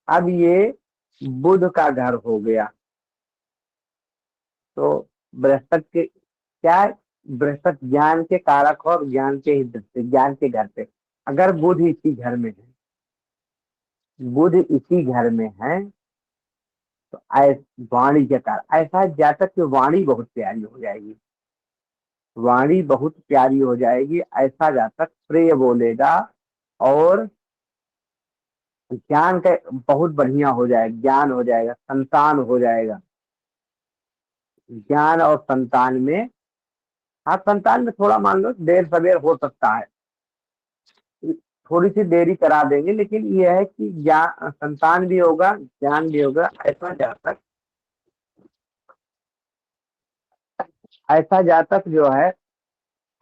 Speaker 4: अब ये बुध का घर हो गया, तो बृहस्पति के क्या है? बृहस्पति ज्ञान के कारक हो, और ज्ञान के ज्ञान के घर पे अगर बुध इसी घर में है, बुध इसी घर में है, तो वाणी के कारण ऐसा जातक की वाणी बहुत प्यारी हो जाएगी, वाणी बहुत प्यारी हो जाएगी। ऐसा जातक प्रिय बोलेगा और ज्ञान का बहुत बढ़िया हो जाएगा, ज्ञान हो जाएगा, संतान हो जाएगा। ज्ञान और संतान में, हाँ संतान में थोड़ा मान लो देर सवेर हो सकता है, थोड़ी सी देरी करा देंगे, लेकिन यह है कि ज्ञान संतान भी होगा, ज्ञान भी होगा। ऐसा जातक जो है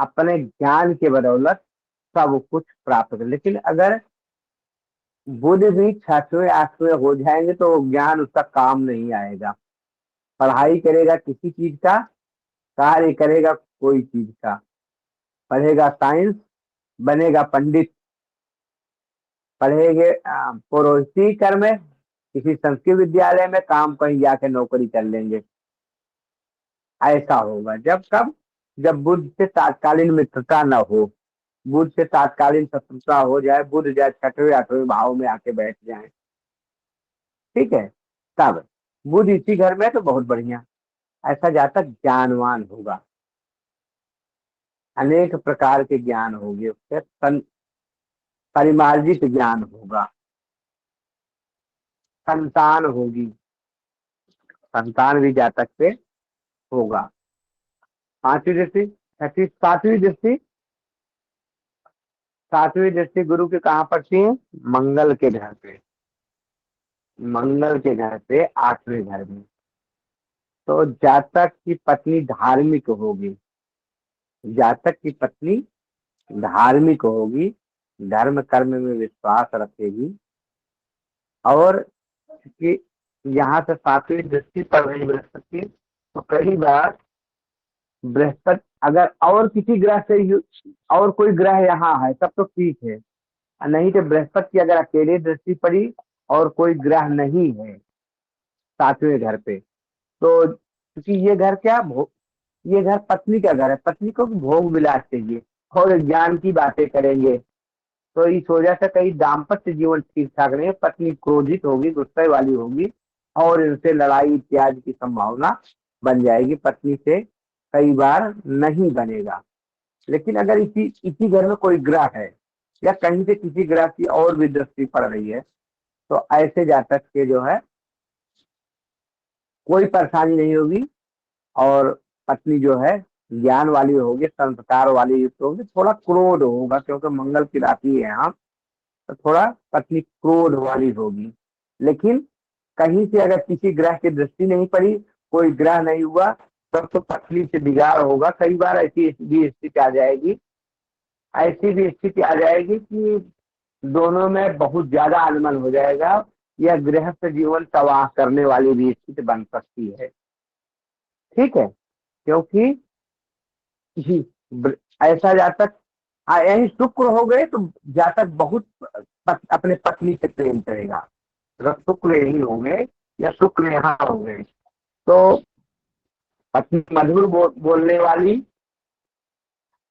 Speaker 4: अपने ज्ञान के बदौलत सब कुछ प्राप्त कर। लेकिन अगर बुध भी 6वें 8वें हो जाएंगे तो ज्ञान उसका काम नहीं आएगा। पढ़ाई करेगा किसी चीज का, कार्य करेगा कोई चीज का, पढ़ेगा साइंस, बनेगा पंडित, पढ़ेंगे पुरोहिती कर्म, किसी संस्कृत विद्यालय में काम कहीं जाके नौकरी कर लेंगे। ऐसा होगा जब कब, जब बुध से तात्कालीन मित्रता न हो, बुध से तात्कालीन शत्रुता हो जाए, बुध जाए 6वें 8वें भाव में आके बैठ जाए, ठीक है, तब बुध इसी घर में तो बहुत बढ़िया। ऐसा जातक ज्ञानवान होगा, अनेक प्रकार के ज्ञान होंगे उसके, परिमार्जित ज्ञान होगा, संतान होगी, संतान भी जातक पे होगा। 5वीं दृष्टि, 6वीं 7वीं दृष्टि, 7वीं दृष्टि गुरु के कहाँ पड़ती है? मंगल के घर पे, मंगल के घर पे 8वें घर में। तो जातक की पत्नी धार्मिक होगी, जातक की पत्नी धार्मिक होगी, धर्म कर्म में विश्वास रखेगी। और कि यहाँ से 7वीं दृष्टि पड़ रही बृहस्पति की, तो कई बार बृहस्पति अगर और किसी ग्रह से और कोई ग्रह यहाँ है तब तो ठीक है, नहीं तो बृहस्पति की अगर अकेले दृष्टि पड़ी और कोई ग्रह नहीं है 7वें घर पे, तो क्योंकि ये घर क्या, ये घर पत्नी का घर है, पत्नी को भोग विलास चाहिए और ज्ञान की बातें करेंगे, तो इस वजह से कई दाम्पत्य जीवन ठीक ठाक नहीं, पत्नी क्रोधित होगी, गुस्से वाली होगी और इनसे लड़ाई इत्यादि की संभावना बन जाएगी, पत्नी से कई बार नहीं बनेगा। लेकिन अगर इसी घर में कोई ग्रह है या कहीं से किसी ग्रह की और भी दृष्टि पड़ रही है, तो ऐसे जातक के जो है कोई परेशानी नहीं होगी और पत्नी जो है ज्ञान वाली होगी, संस्कार वाली युक्त होगी। थोड़ा क्रोध होगा क्योंकि मंगल की राशि है यहाँ, तो थोड़ा पत्नी क्रोध वाली होगी। लेकिन कहीं से अगर किसी ग्रह की दृष्टि नहीं पड़ी, कोई ग्रह नहीं हुआ, तब तो पत्नी से बिगाड़ होगा। कई बार ऐसी भी स्थिति आ जाएगी, ऐसी भी स्थिति आ जाएगी कि दोनों में बहुत ज्यादा अनुमान हो जाएगा, यह गृहस्थ जीवन तबाह करने वाली भी स्थिति बन सकती है, ठीक है। क्योंकि ऐसा जातक यही शुक्र हो गए तो जातक बहुत अपने पत्नी से प्रेम करेगा। अगर शुक्र यही हो गए या शुक्र यहाँ हो गए तो पत्नी मधुर बोलने वाली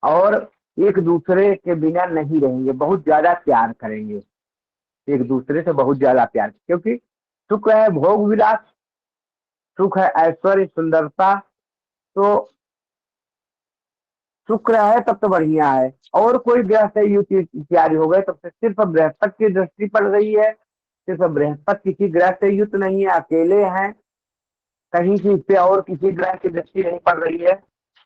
Speaker 4: और एक दूसरे के बिना नहीं रहेंगे, बहुत ज्यादा प्यार करेंगे, एक दूसरे से बहुत ज्यादा प्यार, क्योंकि शुक्र है भोग विलास, सुख है ऐश्वर्य सुंदरता, तो शुक्र है तब तो बढ़िया है। और कोई ग्रह से युति इत्यादि हो गए तो सिर्फ बृहस्पति की दृष्टि पड़ रही है, सिर्फ बृहस्पति किसी ग्रह से युक्त नहीं है, अकेले हैं, कहीं से पे और किसी ग्रह की दृष्टि नहीं पड़ रही है,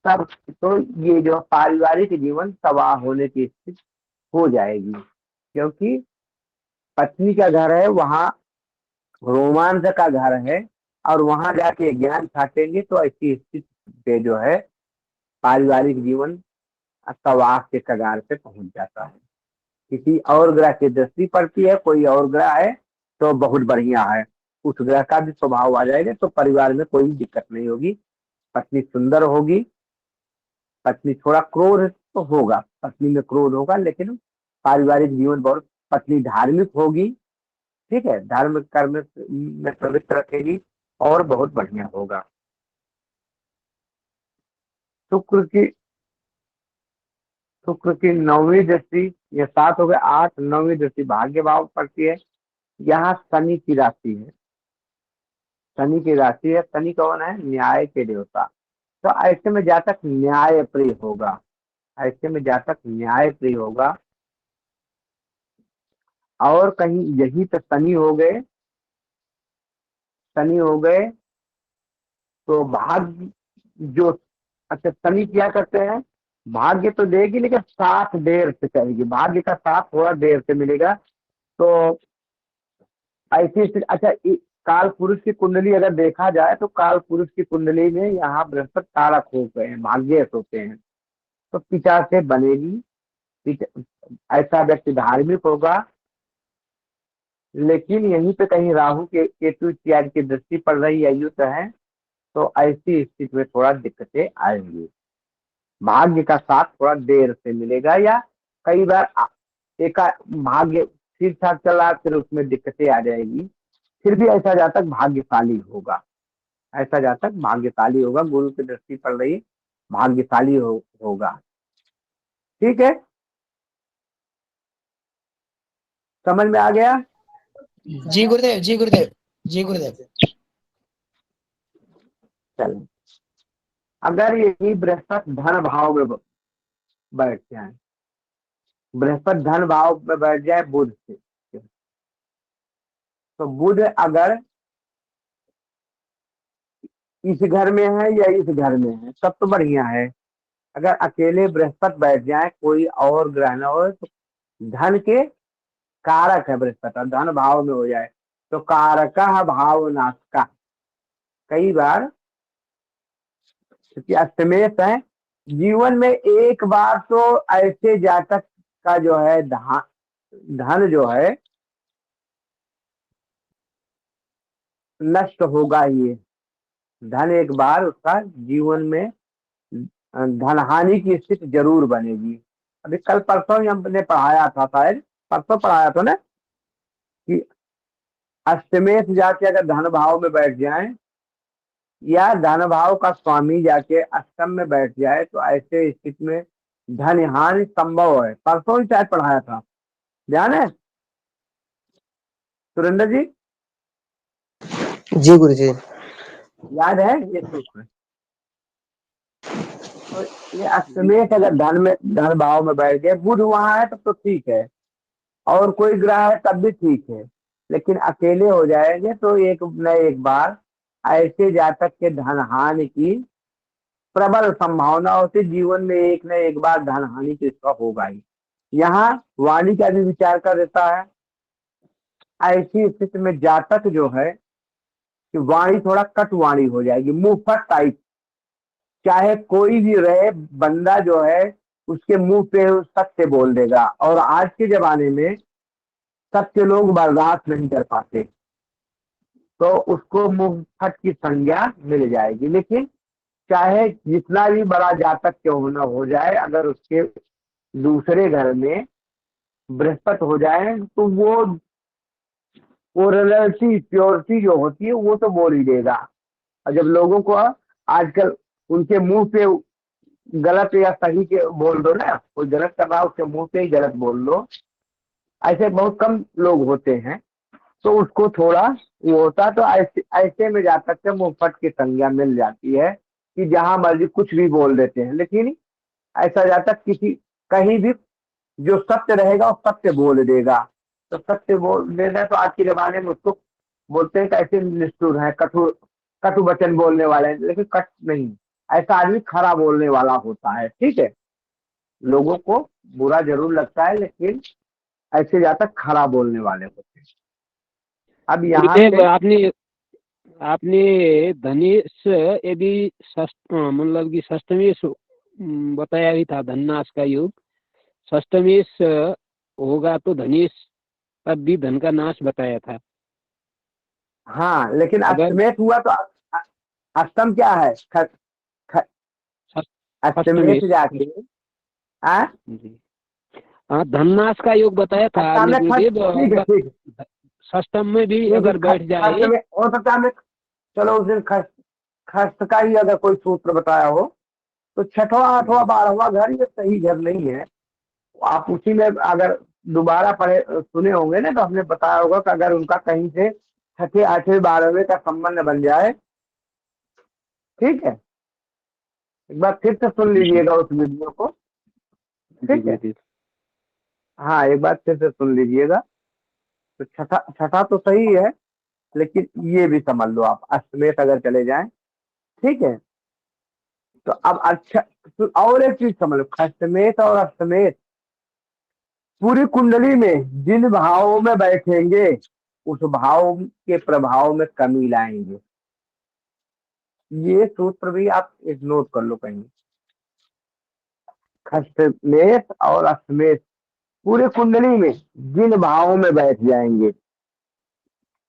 Speaker 4: तब तो ये जो पारिवारिक जीवन तबाह होने की स्थिति हो जाएगी। क्योंकि पत्नी का घर है, वहां रोमांस का घर है और वहां जाके ज्ञान छाटेंगे तो ऐसी स्थिति पे जो है पारिवारिक जीवन तबाह के कगार पे पहुंच जाता है। किसी और ग्रह की दृष्टि पड़ती है, कोई और ग्रह है तो बहुत बढ़िया है, उस ग्रह का भी स्वभाव आ जाएगा तो परिवार में कोई दिक्कत नहीं होगी। पत्नी सुंदर होगी, पत्नी थोड़ा क्रोध तो होगा, पत्नी में क्रोध होगा, लेकिन पारिवारिक जीवन बहुत, पत्नी धार्मिक होगी, ठीक है, धर्म कर्म में प्रवृत्त रखेगी और बहुत बढ़िया होगा। शुक्र की 9वीं दृष्टि, ये 7 हो गए, 8 9वीं दृष्टि भाग्य भाव पड़ती है। यहाँ शनि की राशि है, शनि की राशि है। शनि कौन है? न्याय के देवता। तो ऐसे में जातक न्याय प्रिय होगा, ऐसे में जातक न्याय प्रिय होगा। और कहीं यही तो शनि हो गए, शनि हो गए तो भाग्य जो, अच्छा शनि क्या करते हैं? भाग्य तो देगी लेकिन साथ देर से करेगी, भाग्य का साथ थोड़ा देर से मिलेगा। तो ऐसी स्थिति, अच्छा काल पुरुष की कुंडली अगर देखा जाए तो काल पुरुष की कुंडली में यहाँ बृहस्पति कारक हो गए हैं, भाग्यश होते हैं। तो पिता से बनेगी, ऐसा व्यक्ति धार्मिक होगा। लेकिन यहीं पे कहीं राहु के केतु इत्यादि की दृष्टि पड़ रही है, युद्ध है, तो ऐसी स्थिति में थोड़ा दिक्कतें आएंगी। भाग्य का साथ थोड़ा देर से मिलेगा, या कई बार एक भाग्य ठीक ठाक चला फिर उसमें दिक्कतें आ जाएगी। फिर भी ऐसा जातक भाग्यशाली होगा, ऐसा जातक भाग्यशाली होगा, गुरु की दृष्टि पड़ रही, भाग्यशाली होगा। ठीक है, समझ में आ गया?
Speaker 2: जी गुरुदेव, जी गुरुदेव, जी गुरुदेव।
Speaker 4: चलो, अगर यही बृहस्पति धन भाव में बैठ जाए, बृहस्पति धन भाव में बैठ जाए बुध से, तो बुध अगर इस घर में है या इस घर में है तब तो बढ़िया है। अगर अकेले बृहस्पति बैठ जाए, कोई और ग्रह न हो, तो धन के कारक है बृहस्पति और धन भाव में हो जाए तो कारक भाव नाशका। कई बार क्योंकि अष्टमेश है, जीवन में एक बार तो ऐसे जातक का जो है धन जो है नष्ट होगा ही। धन एक बार उसका जीवन में धन हानि की स्थिति जरूर बनेगी। अभी कल परसों ही हमने पढ़ाया था, शायद परसों पढ़ाया था ना, कि अष्टमेश जाके अगर धन भाव में बैठ जाए या धन भाव का स्वामी जाके अष्टम में बैठ जाए तो ऐसे स्थिति में धन हानि संभव है। परसों ही शायद पढ़ाया था, ध्यान है सुरेंद्र जी?
Speaker 3: जी गुरु जी।
Speaker 4: याद है ये सूत्र? तो ये अष्टमेश अगर धन भाव में बैठ गए, बुध वहां है तब तो ठीक है, और कोई ग्रह है तब भी ठीक है। लेकिन अकेले हो जाएंगे तो एक न एक बार ऐसे जातक के धन हानि की प्रबल संभावना होती, जीवन में एक न एक बार धन हानि तो इसका होगा ही। यहाँ वाणी का भी विचार कर देता है। ऐसी स्थिति में जातक जो है कि वाणी थोड़ा कट वाणी हो जाएगी, मुंहफट टाइप, चाहे कोई भी रहे बंदा जो है उसके मुंह पे सत्य बोल देगा। और आज के जमाने में सत्य लोग बर्दाश्त नहीं कर पाते, तो उसको मुंहफट की संज्ञा मिल जाएगी। लेकिन चाहे जितना भी बड़ा जातक क्यों न हो जाए, अगर उसके दूसरे घर में बृहस्पति हो जाए तो वो रियलिटी प्योरिटी जो होती है वो तो बोल ही देगा। और जब लोगों को आजकल उनके मुंह पे गलत या सही के बोल दो ना, कोई गलत कर रहा है उसके मुंह पे ही गलत बोल दो, ऐसे बहुत कम लोग होते हैं, तो उसको थोड़ा वो होता। तो ऐसे में जातक से मुंहफट की संज्ञा मिल जाती है कि जहां मर्जी कुछ भी बोल देते हैं। लेकिन ऐसा जातक किसी कहीं भी जो सत्य रहेगा वो सत्य बोल देगा। तो सत्य बोल देना तो आज के जमाने में उसको बोलते हैं कैसे निष्ठुर है, कटु वचन बोलने वाले हैं। लेकिन कट नहीं, ऐसा आदमी खरा बोलने वाला होता है। ठीक है, लोगों को बुरा जरूर लगता है लेकिन ऐसे जातक खरा बोलने वाले होते हैं। अब यहाँ
Speaker 6: गुरुदेव,
Speaker 4: से
Speaker 6: आपने धनेश यदि मतलब कि षष्टमेश बताया ही था, धननाश का योग षष्टमेश होगा तो धनेश तब भी धन का नाश बताया था।
Speaker 4: हाँ, लेकिन
Speaker 6: अगर
Speaker 4: अष्टमेश हुआ तो अष्टम क्या है? अष्टमेश
Speaker 6: षष्टमेश
Speaker 4: जाके
Speaker 6: जी हाँ, धननाश का योग बताया था
Speaker 4: अच्छा
Speaker 6: आपने
Speaker 4: में खर्च,
Speaker 6: गुरुदेव।
Speaker 4: ठीक है ठीक है,
Speaker 6: षष्टम में भी
Speaker 4: लेकिन
Speaker 6: अगर बैठ
Speaker 4: खर्च
Speaker 6: जाए,
Speaker 4: में हो सकता है चलो उस दिन खर्च का ही अगर कोई सूत्र बताया हो तो छठवां आठवां 12वां घर ये सही घर नहीं है। आप उसी में अगर दोबारा पढ़े सुने होंगे ना तो हमने बताया होगा कि अगर उनका कहीं से छठे आठवें 12वें का संबंध बन जाए। ठीक है, एक बार फिर से सुन लीजिएगा उस वीडियो को। ठीक है, हाँ एक बार फिर से सुन लीजिएगा। तो छठा छठा तो सही है, लेकिन ये भी समझ लो आप, अष्टमेश अगर चले जाएं। ठीक है, तो अब अच्छा, तो और एक चीज समझ लो, खष्टमेश और अष्टमेश पूरी कुंडली में जिन भावों में बैठेंगे उस भाव के प्रभाव में कमी लाएंगे। ये सूत्र भी आप एक नोट कर लो कहीं। खष्टमेश और अष्टमेश पूरे कुंडली में जिन भावों में बैठ जाएंगे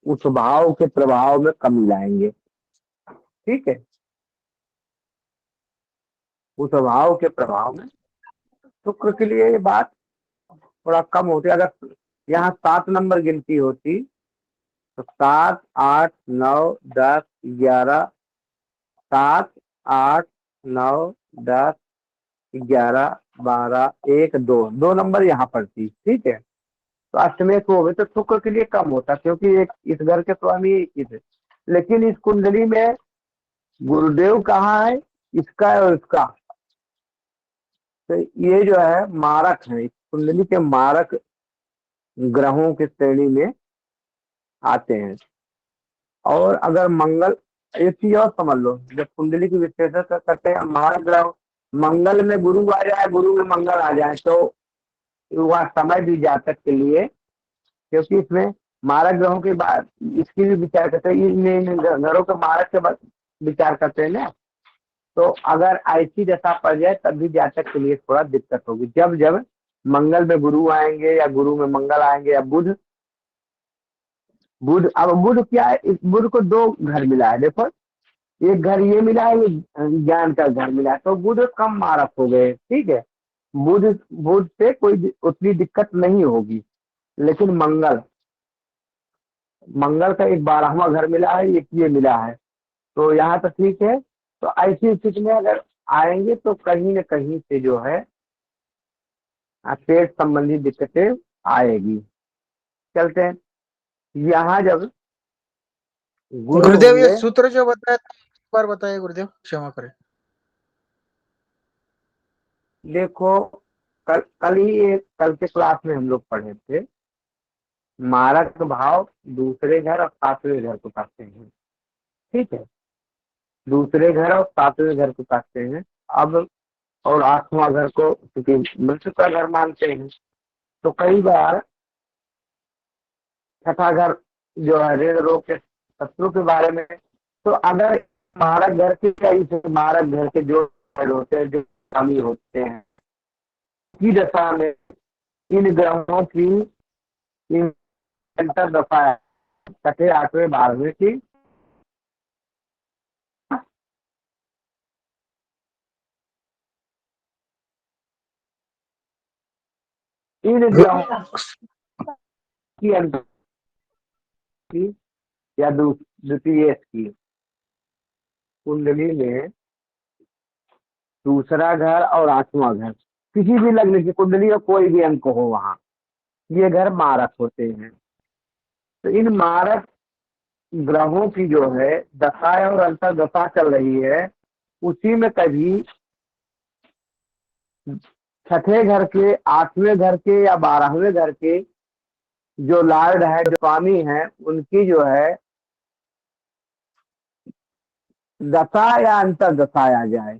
Speaker 4: उस भाव के प्रभाव में कमी लाएंगे। ठीक है, उस भाव के प्रभाव में शुक्र के लिए ये बात थोड़ा कम होती। अगर यहाँ 7 नंबर गिनती होती तो 7 8 9 10 11, 7 8 9 10 11 12 1 2 नंबर यहाँ पर थी। ठीक है, तो अष्टमेश हो गए तो शुक्र के लिए कम होता, क्योंकि एक इस घर के स्वामी एक ही थे। लेकिन इस कुंडली में गुरुदेव कहाँ है, इसका और इसका, तो ये जो है मारक है, इस कुंडली के मारक ग्रहों की श्रेणी में आते हैं। और अगर मंगल, एक चीज और समझ लो, जब कुंडली की विश्लेषण करते हैं मारक ग्रह, मंगल में गुरु आ जाए, गुरु में मंगल आ जाए तो वह समय भी जातक के लिए, क्योंकि इसमें मारक ग्रहों के बाद इसकी भी विचार करते हैं, इन घरों के मारक के विचार करते हैं ना। तो अगर ऐसी दशा पड़ जाए तब भी जातक के लिए थोड़ा दिक्कत होगी। जब जब मंगल में गुरु आएंगे या गुरु में मंगल आएंगे या बुध, अब बुध क्या है, इस बुध को 2 घर मिला है। देखो, एक घर ये मिला है, ये ज्ञान का घर मिला है, तो बुध कम मारक हो गए। ठीक है, बुध बुध से कोई उतनी दिक्कत नहीं होगी। लेकिन मंगल मंगल का एक 12वां घर मिला है, एक ये मिला है, तो यहाँ तो ठीक है। तो ऐसी स्थिति में अगर आएंगे तो कहीं न कहीं से जो है पेट संबंधी दिक्कतें आएगी। चलते हैं, यहाँ जब गुरु
Speaker 1: गुरुदेव ये
Speaker 4: होंगे,
Speaker 1: सूत्र जो बताया था, एक बार बताइए गुरुदेव, क्षमा करें।
Speaker 4: देखो कल के क्लास में हम लोग पढ़े थे, मारक भाव दूसरे घर और 7वें घर को कहते हैं। ठीक है, दूसरे घर और 7वें घर को कहते हैं। अब और 8वां घर को क्योंकि मृत्यु का घर मानते हैं, तो कई बार छठा घर जो है ऋण रोग के शत्रु के बारे में। तो अगर मारक घर के कई मारक घर के जो होते हैं, जो स्वामी होते हैं की दशा में इन ग्रहों की इन दशा है, छठे 8वें 12वें की, इन ग्रहों की अंतर की या द्वितीय की कुंडली में दूसरा घर और 8वां घर, किसी भी लग्न की कुंडली और कोई भी अंक हो, वहां ये घर मारक होते हैं। तो इन मारक ग्रहों की जो है दशा और अंतर दशा चल रही है, उसी में कभी छठे घर के, 8वें घर के या 12वें घर के जो लॉर्ड है, जो स्वामी है, उनकी जो है दशा या अंतर दशा आ जाए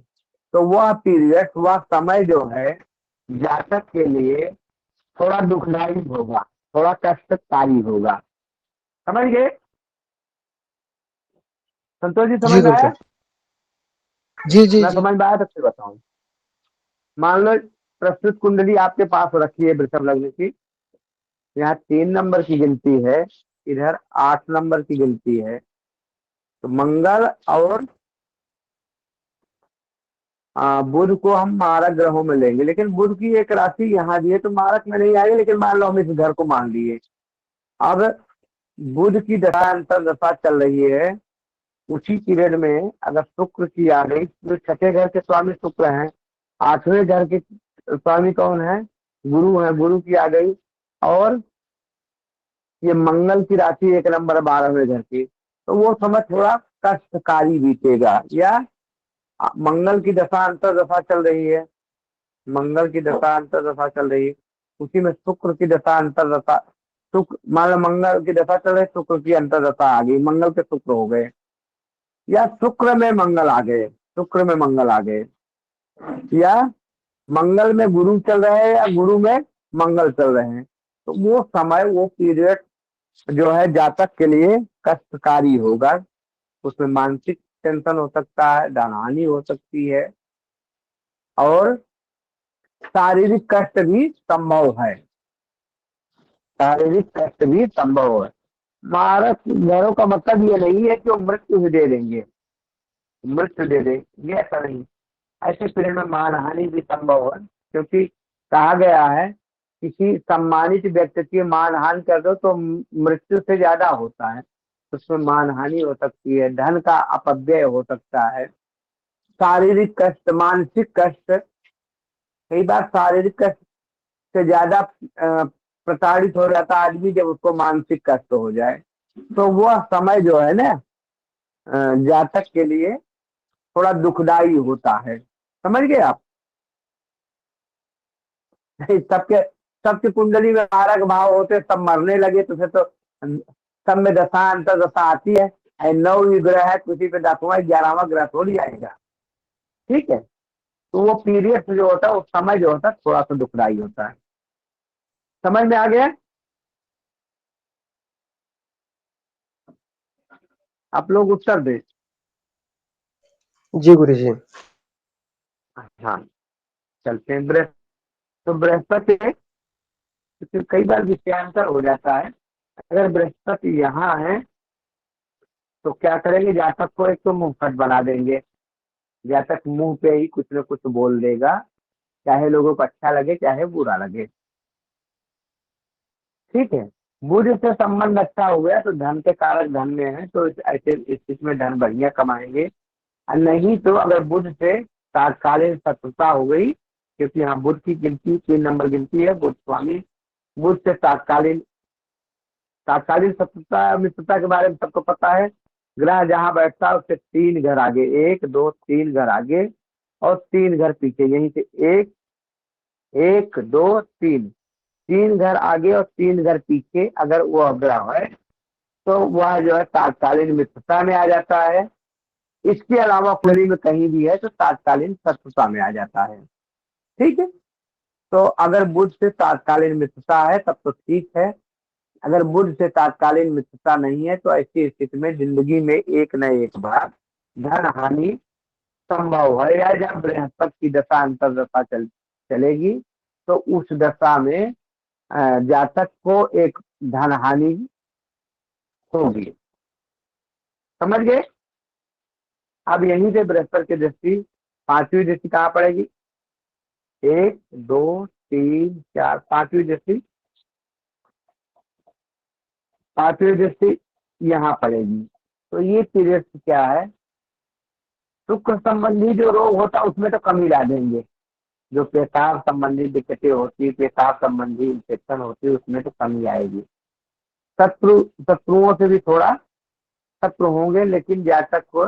Speaker 4: तो वह पीरियड, वह समय जो है जातक के लिए थोड़ा दुखदायी होगा, थोड़ा कष्टकारी होगा। समझ गए संतोष जी?
Speaker 1: जी
Speaker 4: समझ में आया?
Speaker 1: गुरुदेव, जी जी
Speaker 4: ना
Speaker 1: जी।
Speaker 4: समझ में आया तो फिर बताऊं। मान लो प्रस्तुत कुंडली आपके पास रखी है वृषभ लग्न की, यहाँ 3 नंबर की गिनती है, इधर 8 नंबर की गिनती है। तो मंगल और बुध को हम मारक ग्रहों में लेंगे, लेकिन बुध की एक राशि यहाँ दी है तो मारक में नहीं आएगी। लेकिन मान लो हम इस घर को मान लिए, अब बुध की दशा अंतर दशा चल रही है, उसी पीरियड में अगर शुक्र की आ गई, तो छठे घर के स्वामी शुक्र हैं, 8वें घर के स्वामी कौन है? गुरु है, गुरु की आ गई, और ये मंगल की राशि 1 नंबर 12वें घर की, तो वो समय थोड़ा कष्टकारी बीतेगा। या मंगल की दशा अंतर दशा चल रही है, मंगल की दशा अंतर दशा चल रही है, उसी में शुक्र की दशा अंतर दशा, शुक्र मान लो मंगल की दशा चल रही, शुक्र की अंतर दशा आ गई, मंगल के शुक्र हो गए, या शुक्र में मंगल आ गए, शुक्र में मंगल आ गए, या मंगल में गुरु चल रहे हैं या गुरु में मंगल चल रहे हैं, तो वो समय वो पीरियड जो है जातक के लिए कष्टकारी होगा। उसमें मानसिक टेंशन हो सकता है, धनहानि हो सकती है, और शारीरिक कष्ट भी संभव है, शारीरिक कष्ट भी संभव है। महाराज घरों का मतलब ये नहीं है कि वो मृत्यु ही दे देंगे, मृत्यु दे देंगे, ऐसा नहीं। ऐसे पीरियड में मानहानि भी संभव है, क्योंकि कहा गया है किसी सम्मानित व्यक्ति की मानहानि कर दो तो मृत्यु से ज्यादा होता है, उसमें मानहानि हो सकती है, धन का अपव्यय हो सकता है, शारीरिक कष्ट, मानसिक कष्ट, कई बार शारीरिक कष्ट से ज्यादा प्रताड़ित हो जाता आदमी जब उसको मानसिक कष्ट हो जाए, तो वह समय जो है ना जातक के लिए थोड़ा दुखदाई होता है। समझ गए आप? सबके सबके कुंडली में 12 भाव होते, सब मरने लगे तो फिर तो सब में दशा अंतर दशा आती है। 9 ग्रह है, किसी पे 10वां 11वां ग्रह थोड़ी आएगा। ठीक है, तो वो पीरियड जो होता है, वो समय जो होता है थोड़ा सा दुखदाई होता है। समझ में आ गया? आप लोग उत्तर दें।
Speaker 3: जी गुरुजी।
Speaker 4: हाँ, चलते हैं। तो बृहस्पति तो कई बार विषयांतर हो जाता है। अगर बृहस्पति यहाँ है तो क्या करेंगे, जातक को एक तो मुंहफट बना देंगे, जातक मुंह पे ही कुछ न कुछ बोल देगा, चाहे लोगों को अच्छा लगे चाहे बुरा लगे। ठीक है, बुध से संबंध अच्छा हो गया तो धन के कारक धन में है, तो ऐसे स्थिति में धन बढ़िया कमाएंगे। और नहीं तो अगर बुध से तात्कालिक शत्रुता हो गई, क्योंकि यहाँ बुध की गिनती 3 नंबर गिनती है, बुध स्वामी, बुध से तात्कालिक शत्रुता मित्रता के बारे में सबको पता है। ग्रह जहां बैठता है उससे 3 घर आगे, 1 2 3 घर आगे और 3 घर पीछे, यहीं से 1 1 2 3, 3 घर आगे और 3 घर पीछे अगर वो ग्रह है तो वह जो है तात्कालीन मित्रता में आ जाता है। इसके अलावा कुंडली में कहीं भी है तो तात्कालीन शत्रुता में आ जाता है। ठीक है, तो अगर बुध से तात्कालीन मित्रता है तब तो ठीक है, अगर बुध से तात्कालीन मित्रता नहीं है तो ऐसी स्थिति में जिंदगी में एक न एक बार धन हानि संभव है। या जब बृहस्पति की दशा अंतर दशा चलेगी तो उस दशा में जातक को एक धन हानि होगी। समझ गए? अब यहीं से बृहस्पति की दृष्टि, 5वीं दृष्टि कहाँ पड़ेगी? 1 2 3 4, 5वीं दृष्टि, 5वीं दृष्टि यहाँ पड़ेगी। तो ये पीरियड क्या है, शुक्र संबंधी जो रोग होता है उसमें तो कमी ला देंगे, जो पेशाब संबंधी दिक्कतें होती, पेशाब संबंधी इन्फेक्शन होती है उसमें तो कमी आएगी। शत्रुओं से भी थोड़ा शत्रु होंगे, लेकिन जातक को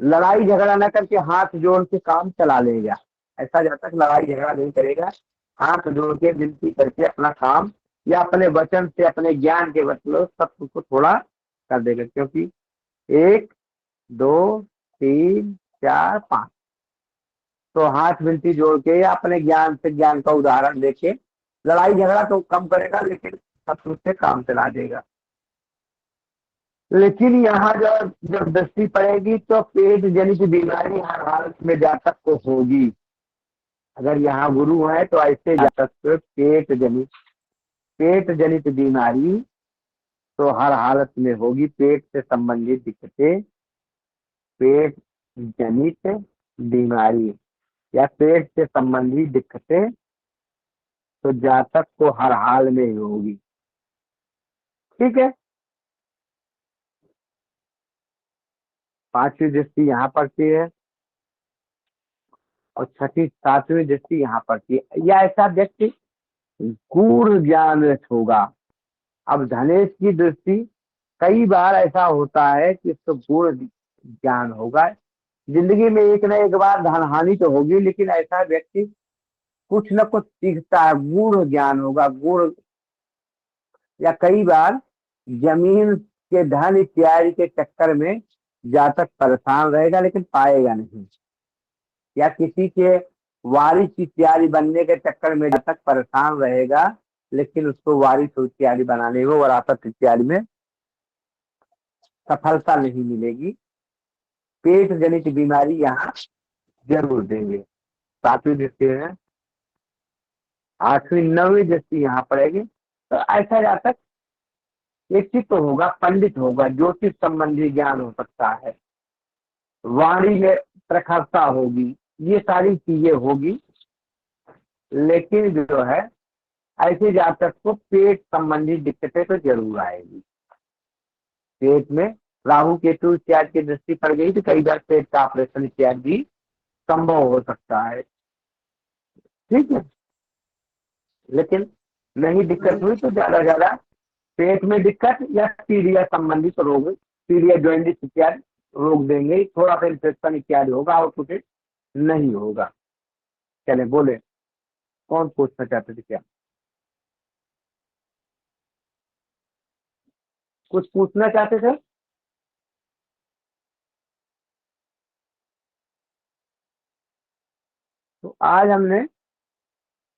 Speaker 4: लड़ाई झगड़ा न करके हाथ जोड़ के काम चला लेगा। ऐसा जातक लड़ाई झगड़ा नहीं करेगा, हाथ जोड़ के विनती करके अपना काम या अपने वचन से अपने ज्ञान के मतलब शत्रु को थोड़ा कर देगा। क्योंकि 1 2 3 4 5, तो हाथ विनती जोड़ के या अपने ज्ञान से ज्ञान का उदाहरण देके लड़ाई झगड़ा तो कम करेगा, लेकिन शत्रु से काम चला देगा। लेकिन यहाँ जब दृष्टि पड़ेगी तो पेट जनित बीमारी हर हालत में जातक को होगी। अगर यहाँ गुरु है तो ऐसे जातक को पेट जनित बीमारी तो हर हालत में होगी। पेट से संबंधित दिक्कतें, पेट जनित बीमारी या पेट से संबंधित दिक्कतें तो जातक को हर हाल में ही होगी। ठीक है, 5वीं दृष्टि यहाँ पड़ती है और 6ठी 7वीं दृष्टि यहाँ पड़ती है। या ऐसा व्यक्ति गूढ़ ज्ञान होगा, अब धनेश की दृष्टि, कई बार ऐसा होता है कि इसको गुण ज्ञान होगा। जिंदगी में एक न एक बार धन हानि तो होगी, लेकिन ऐसा व्यक्ति कुछ न कुछ सीखता है, गुण ज्ञान होगा, गुण। या कई बार जमीन के धन इत्यादि के चक्कर में जातक परेशान रहेगा लेकिन पाएगा नहीं, या किसी के वारिस इत्यादि बनने के चक्कर में जातक परेशान रहेगा लेकिन उसको वारिस इत्यादि बनाने में, वरासत इत्यादि में सफलता नहीं मिलेगी। पेट जनित बीमारी यहाँ जरूर देंगे। 7वीं दृष्टि है, 8वीं 9वीं दृष्टि यहाँ पड़ेगी। तो ऐसा जातक एक तो होगा, पंडित होगा, ज्योतिष संबंधी ज्ञान हो सकता है, वाणी में प्रखरता होगी, ये सारी चीजें होगी। लेकिन जो है ऐसे जातक को पेट संबंधी दिक्कतें तो जरूर आएगी। पेट में राहु केतु इत्यादि की दृष्टि पड़ गई तो कई बार पेट का ऑपरेशन इत्यादि संभव हो सकता है। ठीक है, लेकिन नहीं दिक्कत हुई तो ज्यादा पेट में दिक्कत या पीलिया संबंधित रोग, पीलिया जॉइंटिस इत्यादि रोग देंगे। थोड़ा सा इन्फेक्शन इत्यादि होगा और कुछ नहीं होगा। चले बोले, कौन पूछना चाहते थे? क्या कुछ पूछना चाहते थे? तो आज हमने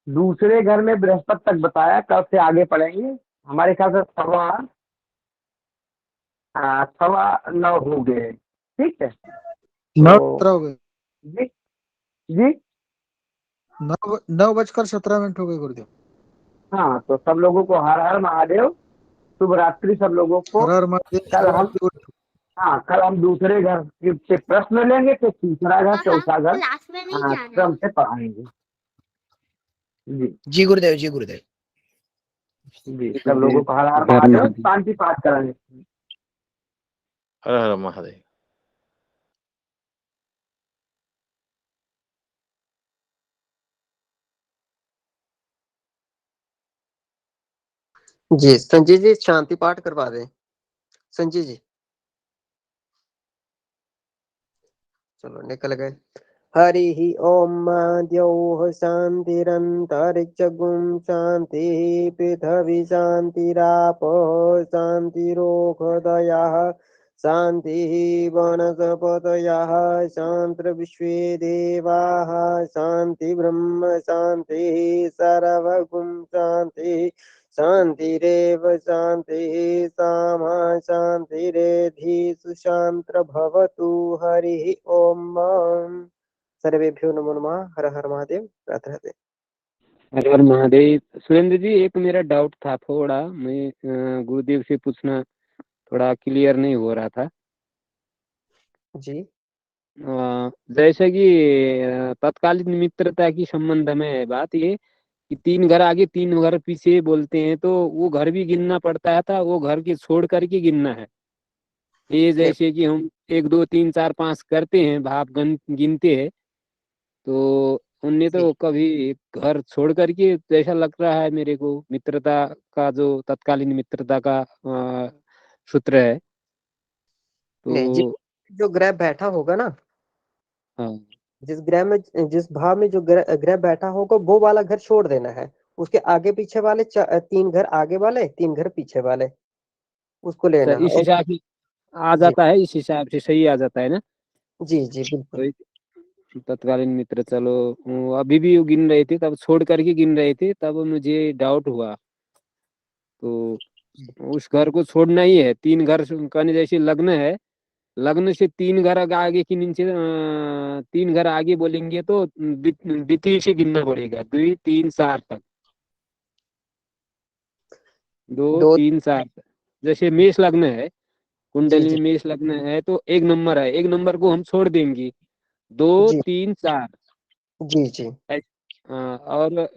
Speaker 4: दूसरे घर में बृहस्पति तक बताया, कल से आगे पढ़ेंगे। हमारे ख्याल से 9:15 हो गए। ठीक है,
Speaker 1: 9:17 हो गए।
Speaker 4: जी जी
Speaker 1: 9:17 हो गए गुरुदेव।
Speaker 4: हाँ, तो सब लोगों को हर हर महादेव, शुभ रात्रि सब लोगों को।
Speaker 1: हर हर महादेव,
Speaker 4: कल हम
Speaker 1: शिवरात्रि गुरुदेव।
Speaker 4: कल हम दूसरे घर से प्रश्न लेंगे, फिर तीसरा घर, चौथा घर क्रम से पढ़ाएंगे। जी
Speaker 2: जी गुरुदेव, जी गुरुदेव।
Speaker 4: जी, सब लोगों को हर हर महादेव, शांति पाठ कराएंगे।
Speaker 7: हर हर महादेव।
Speaker 3: जी संजय जी शांति पाठ करवा दें। संजय जी चलो निकल गए। हरि ओम द्यौः शान्तिरन्तरिक्षगुं शान्तिः पृथिवी शान्तिरापः शान्तिरोषधयः शान्तिः वनस्पतयः शान्तिर्विश्वे देवाः शान्तिर्ब्रह्म शान्तिः सर्वगुं शान्तिः शान्तिरेव शान्तिः सामा शान्तिरेधि शान्तिर्भवतु। हरिः ओम। सर्वेभ्यो नमो नमः। हर हर महादेव। राधे राधे।
Speaker 6: हर हर महादेव। सुरेंद्र जी, एक मेरा डाउट था थोड़ा, मैं गुरुदेव से पूछना, थोड़ा क्लियर नहीं हो रहा था।
Speaker 3: जी
Speaker 6: जैसे कि तत्कालीन मित्रता की संबंध में है बात ये कि 3 घर आगे 3 घर पीछे बोलते हैं, तो वो घर भी गिनना पड़ता था, वो घर के छोड़ करके गिनना है। ये जैसे कि हम 1 2 3 4 5 करते हैं, भाप गिनते हैं, तो उनने तो कभी घर छोड़ करके, जैसा लग रहा है मेरे को, मित्रता का जो तत्कालीन मित्रता का सूत्र है
Speaker 3: नहीं जी,
Speaker 6: तो
Speaker 3: जो ग्रह बैठा होगा ना,
Speaker 6: हाँ,
Speaker 3: जिस ग्रह में, जिस भाव में जो ग्रह बैठा होगा वो वाला घर छोड़ देना है। उसके आगे पीछे वाले 3 घर आगे वाले 3 घर पीछे वाले उसको लेना है।
Speaker 6: इस हिसाब से आ
Speaker 3: जी
Speaker 6: जाता है, इस हिसाब से सही आ जाता है ना।
Speaker 3: जी जी बिल्कुल।
Speaker 6: तो तत्कालीन मित्र, चलो अभी भी वो गिन रहे थे, तब छोड़ करके गिन रहे थे, तब मुझे डाउट हुआ। तो उस घर को छोड़ना ही है। 3 घर कहने जैसे लग्न है, लग्न से 3 घर आगे की नीचे 3 घर आगे बोलेंगे तो द्वितीय से गिनना पड़ेगा, 2 3 4 तक, 2
Speaker 3: दो
Speaker 6: 3 4 तक। जैसे मेष लग्न है,
Speaker 3: जी
Speaker 6: कुंडली
Speaker 3: जी
Speaker 6: में मेष लग्न है, तो 1 नंबर है, 1 नंबर को हम छोड़ देंगे, 2
Speaker 3: जी
Speaker 6: 3 4।
Speaker 3: जी जी
Speaker 6: और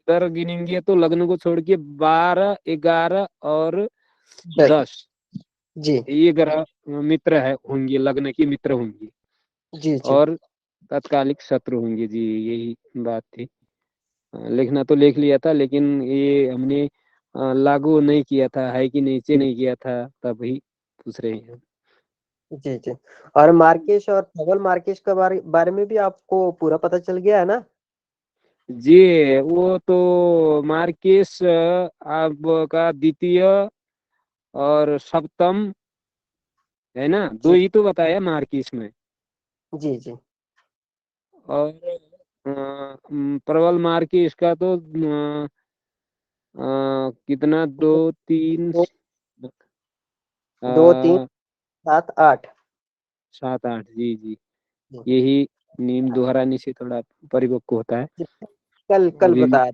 Speaker 6: उधर गिनेंगे तो लग्न को छोड़ के 12 11 और 10
Speaker 3: जी
Speaker 6: ये ग्रह मित्र है, होंगे, लग्न के मित्र होंगे
Speaker 3: जी जी
Speaker 6: और तात्कालिक शत्रु होंगे। जी यही बात थी। लिखना तो लिख लिया था, लेकिन ये हमने लागू नहीं किया था, है कि नीचे नहीं किया था, तभी पूछ रहे हैं।
Speaker 3: जी जी। और मार्केश और धवल मार्केश के बारे में भी आपको पूरा पता चल गया है ना?
Speaker 6: जी, वो तो मार्केश आपका द्वितीय और सप्तम है ना, दो
Speaker 3: जी
Speaker 6: ही तो बताया मार्केश में।
Speaker 3: जी जी
Speaker 6: और प्रबल मार्केश का तो कितना, दो तीन
Speaker 3: दो, 2 3
Speaker 6: अ,
Speaker 3: 7 8।
Speaker 6: 7 8, जी जी।
Speaker 3: जी
Speaker 6: यही नीम दोहराने से थोड़ा परिपक्व होता है।
Speaker 3: जी, कल कल
Speaker 6: अभी
Speaker 3: बताया।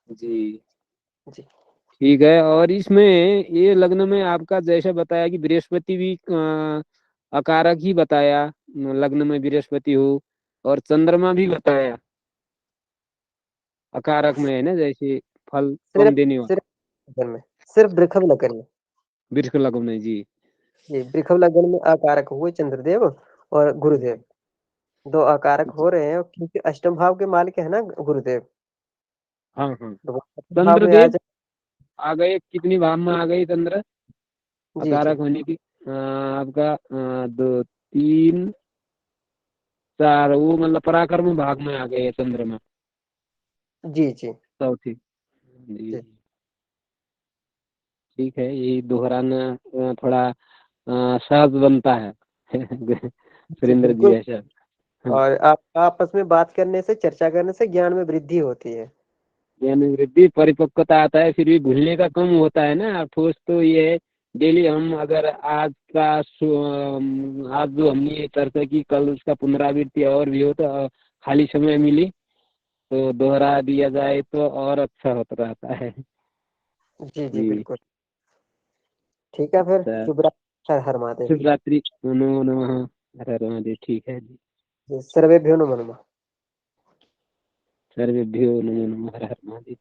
Speaker 6: जी,
Speaker 3: जी
Speaker 6: ठीक है। और इसमें ये लग्न में आपका जैसा बताया कि बृहस्पति भी अकारक ही बताया, लग्न में बृहस्पति हो, और चंद्रमा भी बताया अकारक में, है ना, जैसे फल
Speaker 3: सिर्फ
Speaker 6: कम देने वाला।
Speaker 3: सिर्फ लगन में, सिर्फ वृषभ लगन में।
Speaker 6: वृक्ष लग्न में जी।
Speaker 3: जी, वृषभ लगन में अकारक हुए चंद्रदेव और गुरुदेव, दो अकारक
Speaker 6: जी,
Speaker 3: हो रहे हैं क्योंकि अष्टम भाव के मालिक है ना गुरुदेव।
Speaker 6: हाँ हाँ।
Speaker 3: तो वो अष्टम भाव में आ
Speaker 6: चंद्रदेव
Speaker 3: जाए।
Speaker 6: आ गए, कितनी भाव में आ गए चंद्र
Speaker 3: जी जी
Speaker 6: अकारक होने की? आपका 2 3 4, वो मतलब पराक्रम भाग में आ गए चंद्रमा,
Speaker 3: जी जी
Speaker 6: चौथी। जी,
Speaker 3: जी
Speaker 6: ठीक है, यही दोहराना थोड़ा सहज बनता है
Speaker 3: जी
Speaker 6: सुरेंद्र जी
Speaker 3: बिल्कुल।
Speaker 6: ऐसा। हाँ,
Speaker 3: और आप आपस में बात करने से, चर्चा करने से ज्ञान में वृद्धि होती है।
Speaker 6: यानी वृद्धि परिपक्वता आता है, फिर भी भूलने का कम होता है ना। ठोस तो ये है, डेली हम अगर आज का आज जो हमने ये चर्चा की, कल उसका पुनरावृत्ति और भी हो तो खाली समय मिली तो दोहरा दिया जाए तो और अच्छा होता रहता है।
Speaker 3: जी जी
Speaker 6: जी,
Speaker 3: बिल्कुल। ठीक है फिर,
Speaker 6: अच्छा,
Speaker 3: शुभ रात्रि, हर हर महादेव।
Speaker 6: शुभ रात्रि, नमो नमः, हर हर महादेव। ठीक है जी,
Speaker 3: जी, सर्वेभ्यो नमः।
Speaker 6: सर्वेभ्यो नमो नमः, हर हर महादेव।